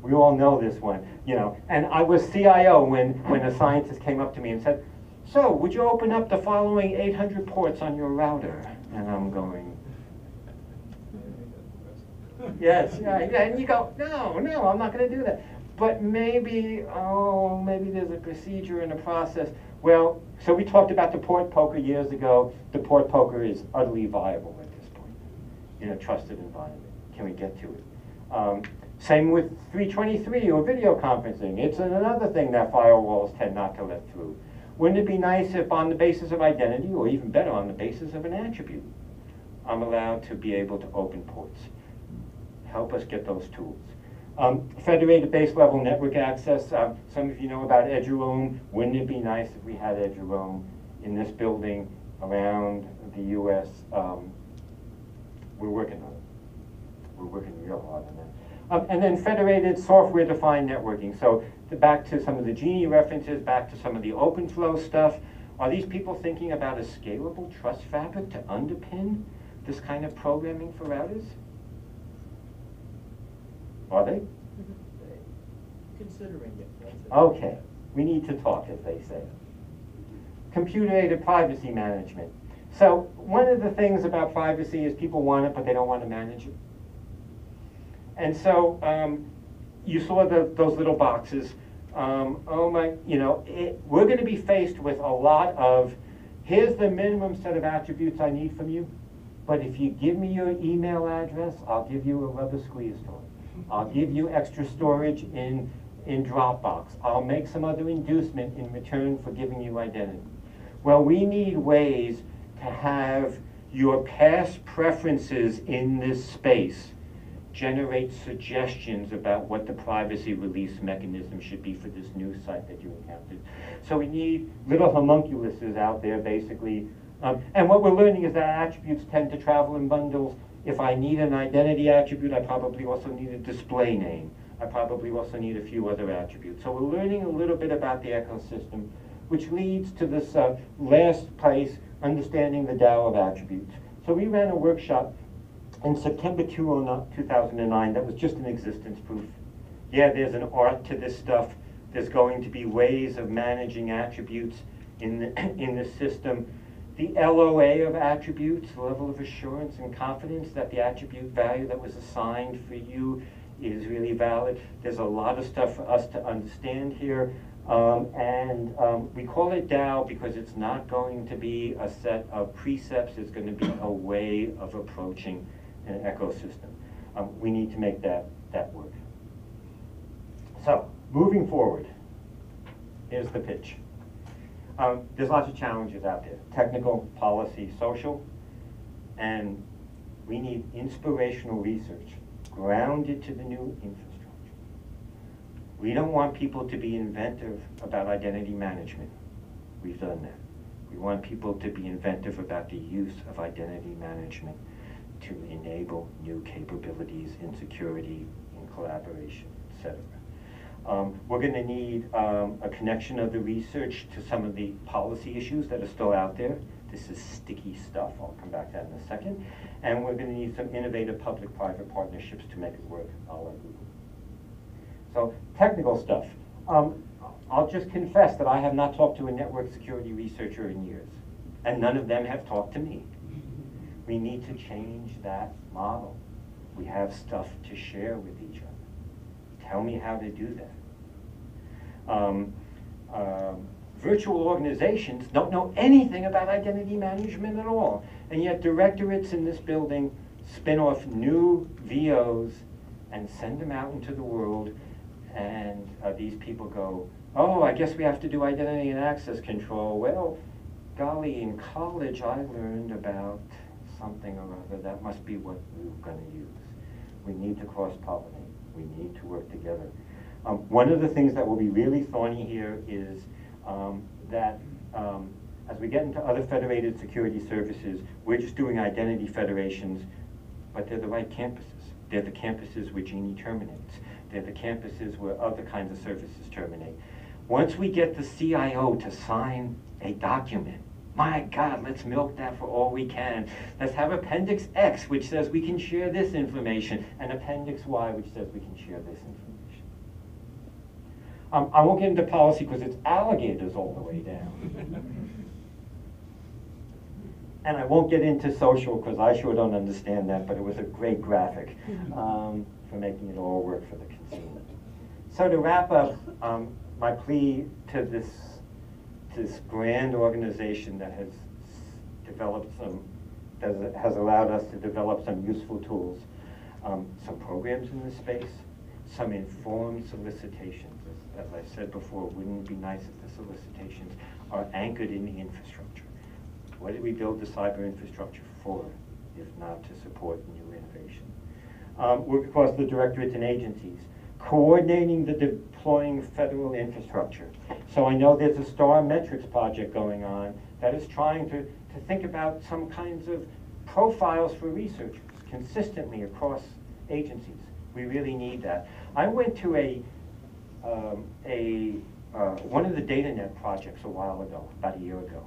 we all know this one, you know. And I was CIO when a scientist came up to me and said, "So, would you open up the following 800 ports on your router?" And I'm going, yes, yeah, and you go, no, I'm not going to do that. But maybe there's a procedure and a process. Well, so we talked about the port poker years ago. The port poker is utterly viable at this point in a trusted environment. Can we get to it? Same with 323 or video conferencing. It's another thing that firewalls tend not to let through. Wouldn't it be nice if on the basis of identity, or even better, on the basis of an attribute, I'm allowed to be able to open ports? Help us get those tools. Federated base level network access. Some of you know about Eduroam. Wouldn't it be nice if we had Eduroam in this building around the US? We're working on it. We're working real hard on that. And then federated software-defined networking. So back to some of the Genie references, back to some of the OpenFlow stuff. Are these people thinking about a scalable trust fabric to underpin this kind of programming for routers? Are they? Considering it. That's it. Okay, we need to talk, as they say. Computer-aided privacy management. So one of the things about privacy is people want it, but they don't want to manage it. And so you saw those little boxes. We're going to be faced with a lot of, here's the minimum set of attributes I need from you, but if you give me your email address, I'll give you a rubber squeeze toy. I'll give you extra storage in Dropbox. I'll make some other inducement in return for giving you identity. Well, we need ways to have your past preferences in this space generate suggestions about what the privacy release mechanism should be for this new site that you encountered. So we need little homunculuses out there, basically. And what we're learning is that attributes tend to travel in bundles. If I need an identity attribute, I probably also need a display name. I probably also need a few other attributes. So we're learning a little bit about the ecosystem, which leads to this last place, understanding the DAO of attributes. So we ran a workshop in September 2009 that was just an existence proof. Yeah, there's an art to this stuff. There's going to be ways of managing attributes in the system. The LOA of attributes, level of assurance and confidence that the attribute value that was assigned for you is really valid. There's a lot of stuff for us to understand here. We call it DAO because it's not going to be a set of precepts. It's going to be a way of approaching an ecosystem. We need to make that work. So, moving forward, here's the pitch. There's lots of challenges out there, technical, policy, social, and we need inspirational research grounded to the new infrastructure. We don't want people to be inventive about identity management. We've done that. We want people to be inventive about the use of identity management to enable new capabilities in security, in collaboration, etc. We're going to need a connection of the research to some of the policy issues that are still out there. This is sticky stuff. I'll come back to that in a second. And we're going to need some innovative public-private partnerships to make it work, a la Google. So technical stuff. I'll just confess that I have not talked to a network security researcher in years, and none of them have talked to me. We need to change that model. We have stuff to share with each other. Tell me how to do that. Virtual organizations don't know anything about identity management at all, and yet directorates in this building spin off new VOs and send them out into the world, and these people go, oh, I guess we have to do identity and access control. Well, golly, in college I learned about something or other. That must be what we're going to use. We need to cross-pollinate. We need to work together. One of the things that will be really thorny here is that as we get into other federated security services, we're just doing identity federations, but they're the right campuses. They're the campuses where Genie terminates. They're the campuses where other kinds of services terminate. Once we get the CIO to sign a document, my God, let's milk that for all we can. Let's have Appendix X, which says we can share this information, and Appendix Y, which says we can share this information. I won't get into policy because it's alligators all the way down. And I won't get into social because I sure don't understand that, but it was a great graphic for making it all work for the consumer. So to wrap up, my plea to this grand organization that has developed has allowed us to develop some useful tools, some programs in this space, some informed solicitations. As I said before, wouldn't it be nice if the solicitations are anchored in the infrastructure? What did we build the cyber infrastructure for, if not to support new innovation? Work across the directorates and agencies, coordinating the deploying federal infrastructure. So I know there's a STAR metrics project going on that is trying to think about some kinds of profiles for researchers consistently across agencies. We really need that. I went to one of the DataNet projects a while ago, about a year ago,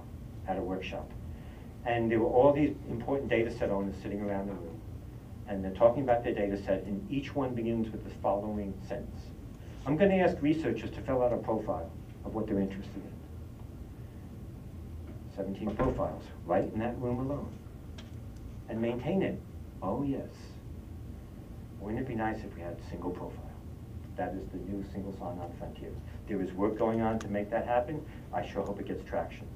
at a workshop. And there were all these important data set owners sitting around the room. And they're talking about their data set, and each one begins with the following sentence. I'm going to ask researchers to fill out a profile of what they're interested in. 17 profiles, right in that room alone. And maintain it. Oh, yes. Wouldn't it be nice if we had a single profile? That is the new single sign-on frontier. There is work going on to make that happen. I sure hope it gets traction.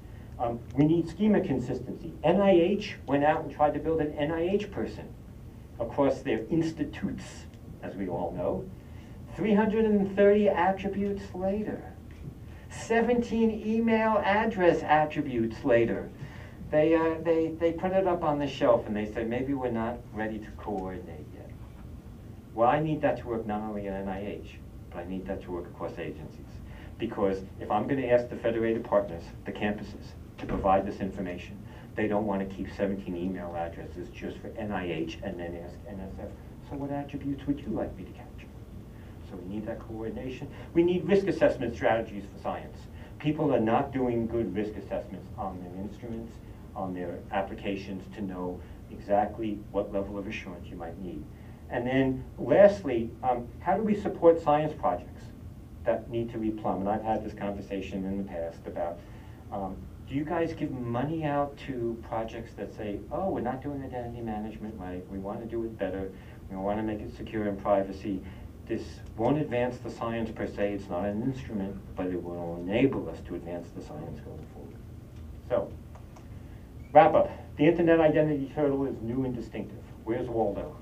We need schema consistency. NIH went out and tried to build an NIH person across their institutes, as we all know. 330 attributes later. 17 email address attributes later. They put it up on the shelf and they said, maybe we're not ready to coordinate yet. Well, I need that to work not only at NIH, but I need that to work across agencies. Because if I'm going to ask the federated partners, the campuses, to provide this information, they don't want to keep 17 email addresses just for NIH and then ask NSF, so what attributes would you like me to capture? So we need that coordination. We need risk assessment strategies for science. People are not doing good risk assessments on their instruments, on their applications to know exactly what level of assurance you might need. And then lastly, how do we support science projects that need to be plumbed? And I've had this conversation in the past about, do you guys give money out to projects that say, oh, we're not doing identity management right, we want to do it better, we want to make it secure and privacy. This won't advance the science per se, it's not an instrument, but it will enable us to advance the science going forward. So, wrap up. The Internet Identity Turtle is new and distinctive. Where's Waldo?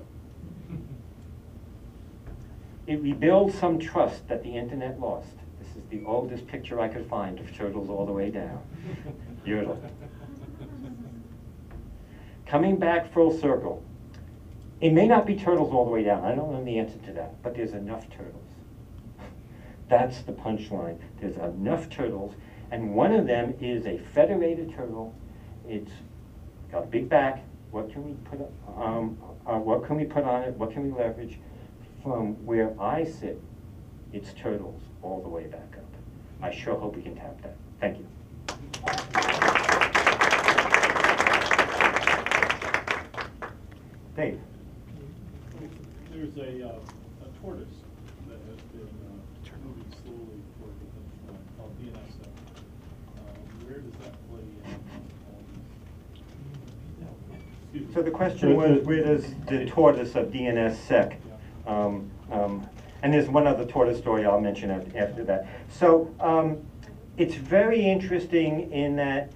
It rebuilds some trust that the Internet lost. This is the oldest picture I could find of turtles all the way down. Beautiful. Coming back full circle. It may not be turtles all the way down. I don't know the answer to that, but there's enough turtles. That's the punchline. There's enough turtles, and one of them is a federated turtle. It's got a big back. What can we put on it? What can we leverage? From where I sit, it's turtles all the way back up. I sure hope we can tap that. Thank you. Dave. There's a tortoise that has been moving slowly toward the finish line called DNSSEC. Where does that play in? Excuse me. So the question was, where does the tortoise of DNSSEC, and there's one other tortoise story I'll mention after that. So it's very interesting in that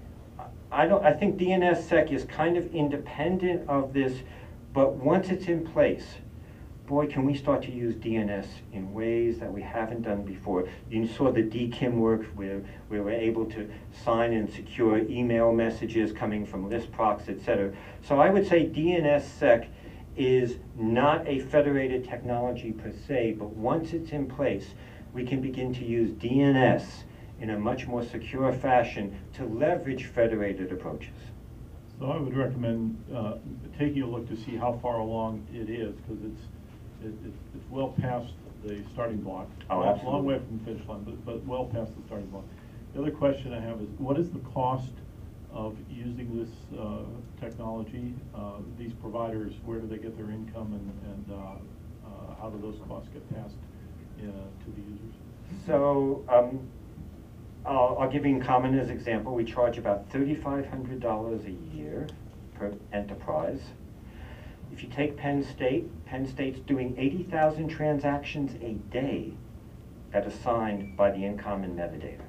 I think DNSSEC is kind of independent of this, but once it's in place, boy, can we start to use DNS in ways that we haven't done before. You saw the DKIM work where we were able to sign and secure email messages coming from ListProcs, etc. So I would say DNSSEC is not a federated technology per se, but once it's in place, we can begin to use DNS in a much more secure fashion to leverage federated approaches. So I would recommend taking a look to see how far along it is, because it's well past the starting block. Oh, It's a absolutely. long way from the finish line, but well past the starting block. The other question I have is, what is the cost of using this technology? These providers, where do they get their income, and how do those costs get passed to the users? So I'll give you Incommon as an example. We charge about $3,500 a year per enterprise. If you take Penn State's doing 80,000 transactions a day that are signed by the Incommon metadata.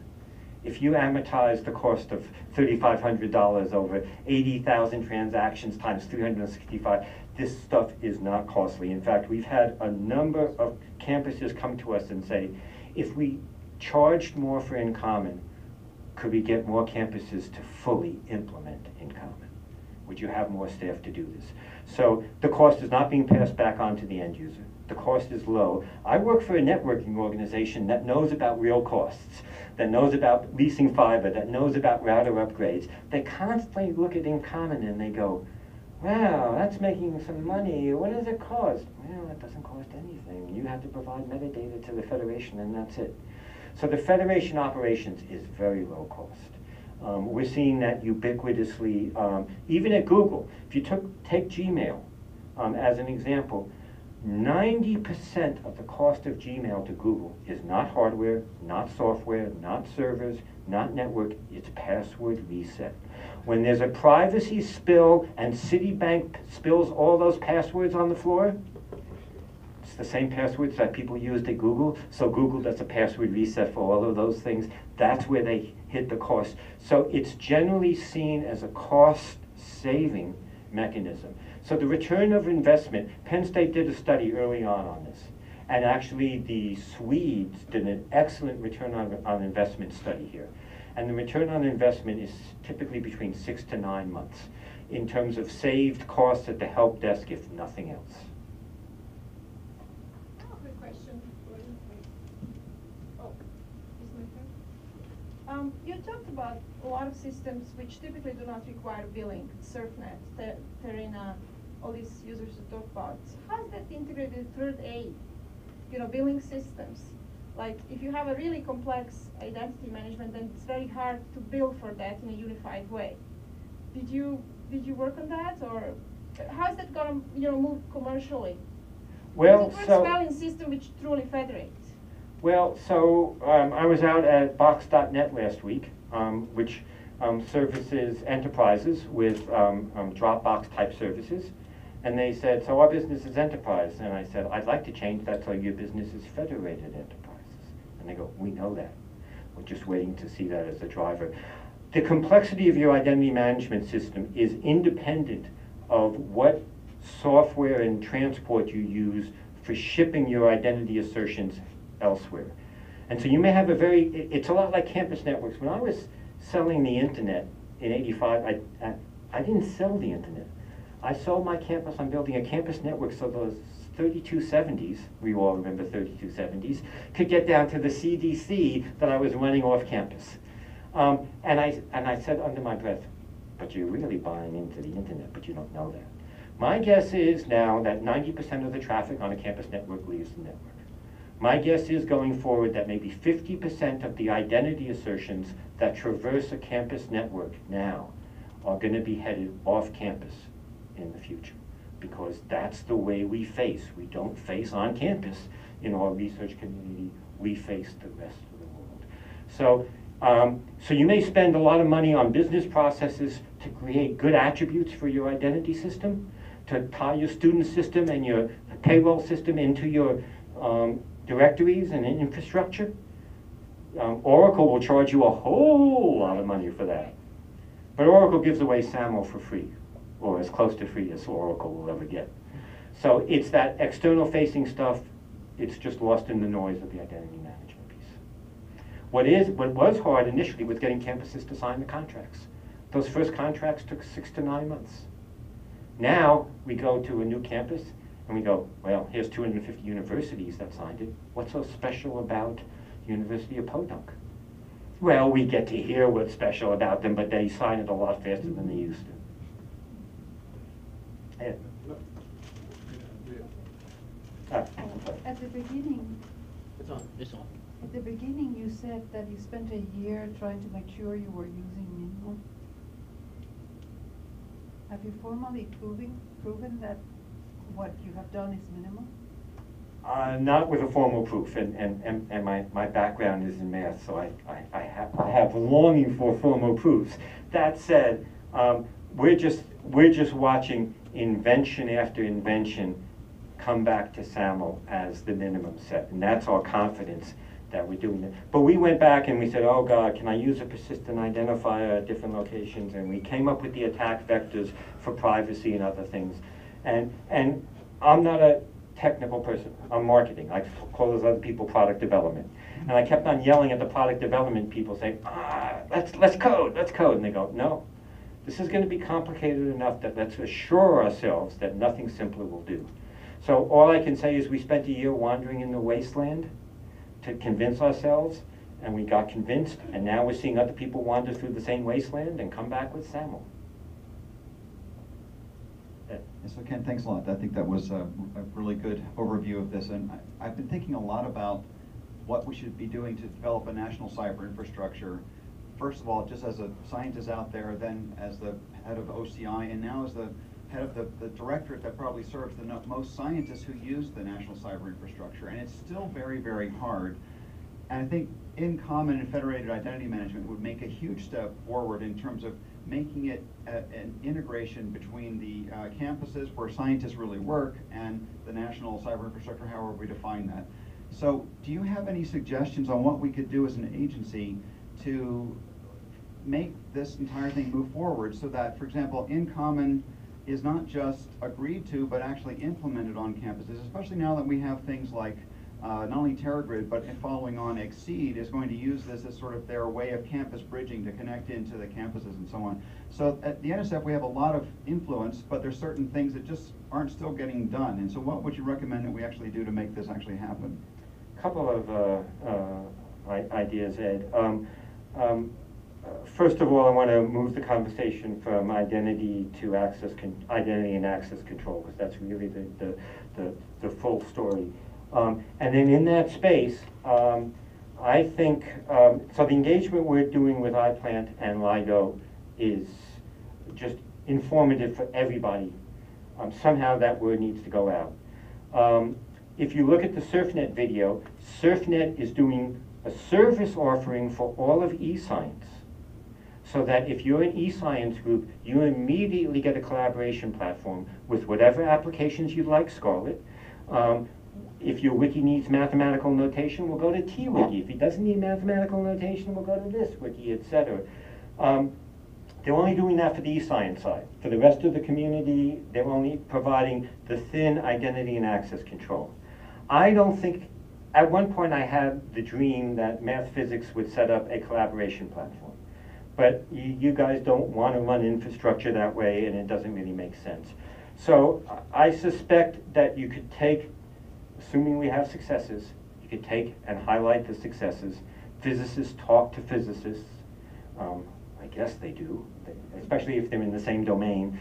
If you amortize the cost of $3,500 over 80,000 transactions times 365, this stuff is not costly. In fact, we've had a number of campuses come to us and say, if we charged more for Incommon, could we get more campuses to fully implement Incommon? Would you have more staff to do this? So the cost is not being passed back on to the end user. The cost is low. I work for a networking organization that knows about real costs, that knows about leasing fiber, that knows about router upgrades. They constantly look at Incommon and they go, wow, that's making some money. What does it cost? Well, it doesn't cost anything. You have to provide metadata to the Federation and that's it. So the Federation operations is very low cost. We're seeing that ubiquitously, even at Google. If you take Gmail as an example, 90% of the cost of Gmail to Google is not hardware, not software, not servers, not network, it's password reset. When there's a privacy spill and Citibank spills all those passwords on the floor, it's the same passwords that people used at Google, so Google does a password reset for all of those things. That's where they hit the cost. So it's generally seen as a cost-saving mechanism. So the return of investment, Penn State did a study early on this, and actually the Swedes did an excellent return on investment study here. And the return on investment is typically between 6 to 9 months in terms of saved costs at the help desk, if nothing else. Quick question. Oh, is my turn? You talked about a lot of systems which typically do not require billing, SurfNet, Terina, all these users to talk about. How is that integrated third A, billing systems? Like, if you have a really complex identity management, then it's very hard to bill for that in a unified way. Did you work on that, or how is that going to move commercially? Well, it works well in system which truly federate. Well, so I was out at Box.net last week, which services enterprises with Dropbox type services. And they said, so our business is enterprise. And I said, I'd like to change that so your business is federated enterprises. And they go, we know that. We're just waiting to see that as a driver. The complexity of your identity management system is independent of what software and transport you use for shipping your identity assertions elsewhere. And so you may have it's a lot like campus networks. When I was selling the internet in '85, I didn't sell the internet. I sold my campus. I'm building a campus network so those 3270s, we all remember 3270s, could get down to the CDC that I was running off campus. And I said under my breath, but you're really buying into the internet, but you don't know that. My guess is now that 90% of the traffic on a campus network leaves the network. My guess is going forward that maybe 50% of the identity assertions that traverse a campus network now are going to be headed off campus in the future, because that's the way we face. We don't face on campus in our research community, we face the rest of the world. So So you may spend a lot of money on business processes to create good attributes for your identity system, to tie your student system and your payroll system into your directories and infrastructure. Oracle will charge you a whole lot of money for that. But Oracle gives away SAML for free, or as close to free as Oracle will ever get. So it's that external facing stuff, it's just lost in the noise of the identity management piece. What was hard initially was getting campuses to sign the contracts. Those first contracts took 6 to 9 months. Now we go to a new campus and we go, well, here's 250 universities that signed it. What's so special about University of Podunk? Well, we get to hear what's special about them, but they sign it a lot faster than they used to. Ed. At the beginning, It's on, it's on. at the beginning, you said that you spent a year trying to make sure you were using minimal. Have you formally proven that what you have done is minimal? Not with a formal proof, and my background is in math, so I have a longing for formal proofs. That said, we're just watching invention after invention come back to SAML as the minimum set, and that's our confidence that we're doing it. But we went back and we said, oh God, can I use a persistent identifier at different locations? And we came up with the attack vectors for privacy and other things. And I'm not a technical person, I'm marketing. I call those other people product development. And I kept on yelling at the product development people saying, let's code. And they go, no, this is gonna be complicated enough that let's assure ourselves that nothing simpler will do. So all I can say is we spent a year wandering in the wasteland to convince ourselves, and we got convinced, and now we're seeing other people wander through the same wasteland and come back with SAML. So Ken, thanks a lot. I think that was a really good overview of this, and I've been thinking a lot about what we should be doing to develop a national cyber infrastructure. First of all, just as a scientist out there, then as the head of OCI, and now as the head of the directorate that probably serves the most scientists who use the national cyber infrastructure, and it's still very, very hard. And I think in common and federated identity management would make a huge step forward in terms of making it an integration between the campuses where scientists really work and the national cyber infrastructure, however we define that. So do you have any suggestions on what we could do as an agency to make this entire thing move forward so that, for example, in common is not just agreed to, but actually implemented on campuses, especially now that we have things like not only TerraGrid, but following on Exceed is going to use this as sort of their way of campus bridging to connect into the campuses and so on. So at the NSF, we have a lot of influence, but there's certain things that just aren't still getting done. And so what would you recommend that we actually do to make this actually happen? A couple of ideas, Ed. First of all, I want to move the conversation from identity to identity and access control, because that's really the full story. And then in that space, I think, so the engagement we're doing with iPlant and LIGO is just informative for everybody. Somehow that word needs to go out. If you look at the SurfNet video, SurfNet is doing a service offering for all of eScience, so that if you're an eScience group, you immediately get a collaboration platform with whatever applications you'd like, Scarlett. If your wiki needs mathematical notation, we'll go to TWiki. If it doesn't need mathematical notation, we'll go to this wiki, etc. They're only doing that for the eScience side. For the rest of the community, they're only providing the thin identity and access control. I don't think, at one point I had the dream that math physics would set up a collaboration platform. But you guys don't want to run infrastructure that way, and it doesn't really make sense. So I suspect that you could take, assuming we have successes, you could take and highlight the successes. Physicists talk to physicists. I guess they do, especially if they're in the same domain,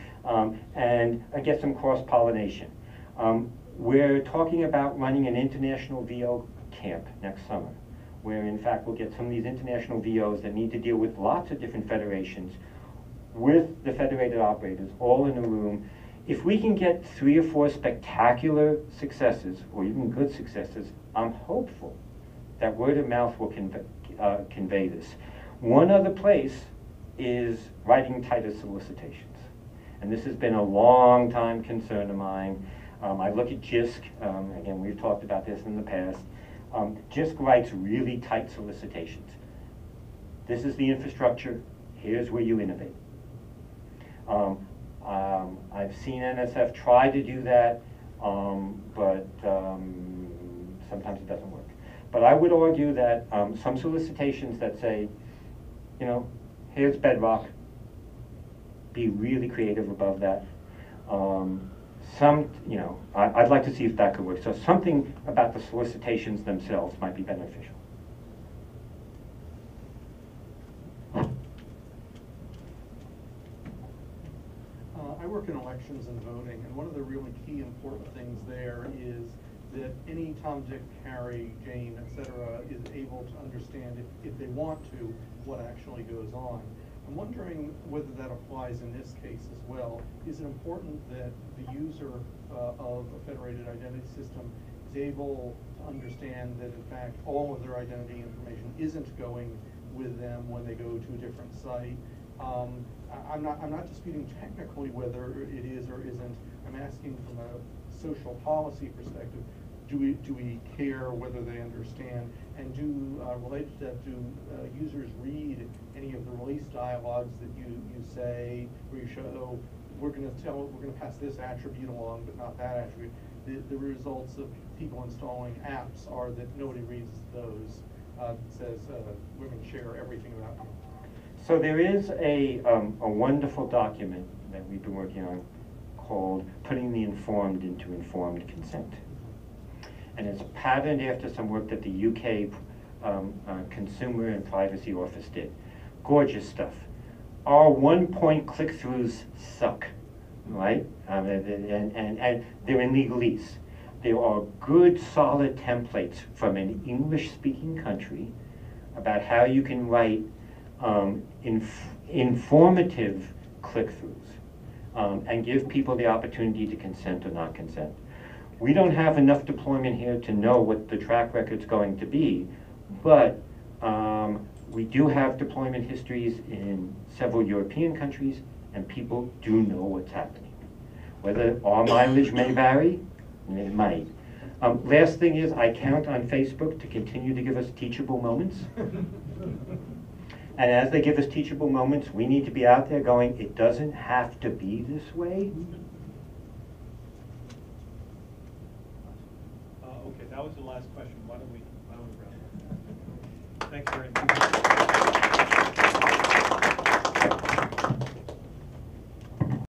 and get some cross-pollination. We're talking about running an international VO camp next summer, where in fact we'll get some of these international VOs that need to deal with lots of different federations with the federated operators all in a room. If we can get 3 or 4 spectacular successes, or even good successes, I'm hopeful that word of mouth will convey this. One other place is writing tighter solicitations. And this has been a long time concern of mine. I look at JISC, again, we've talked about this in the past. JISC writes really tight solicitations. This is the infrastructure, here's where you innovate. I've seen NSF try to do that, but sometimes it doesn't work. But I would argue that some solicitations that say, you know, here's bedrock, be really creative above that. You know, I'd like to see if that could work. So something about the solicitations themselves might be beneficial. I work in elections and voting, and one of the really key important things there is that any Tom, Dick, Harry, Jane, etc. is able to understand, if they want to, what actually goes on. I'm wondering whether that applies in this case as well. Is it important that the user of a federated identity system is able to understand that, in fact, all of their identity information isn't going with them when they go to a different site? I'm not disputing technically whether it is or isn't. I'm asking from a social policy perspective. Do we care whether they understand? And related to that, do users read any of the release dialogues that you say, where you show, we're going to pass this attribute along, but not that attribute? The results of people installing apps are that nobody reads those. Says we're going to share everything about you. So there is a wonderful document that we've been working on called Putting the Informed into Informed Consent. And it's patterned after some work that the UK Consumer and Privacy Office did. Gorgeous stuff. Our one-point click-throughs suck, right? And they're in legalese. There are good, solid templates from an English-speaking country about how you can write informative click-throughs and give people the opportunity to consent or not consent. We don't have enough deployment here to know what the track record's going to be, but we do have deployment histories in several European countries, and people do know what's happening. Whether our mileage may vary, it might. Last thing is, I count on Facebook to continue to give us teachable moments. And as they give us teachable moments, we need to be out there going, it doesn't have to be this way. Okay, that was the last question. Why don't we wrap up? Thanks very much.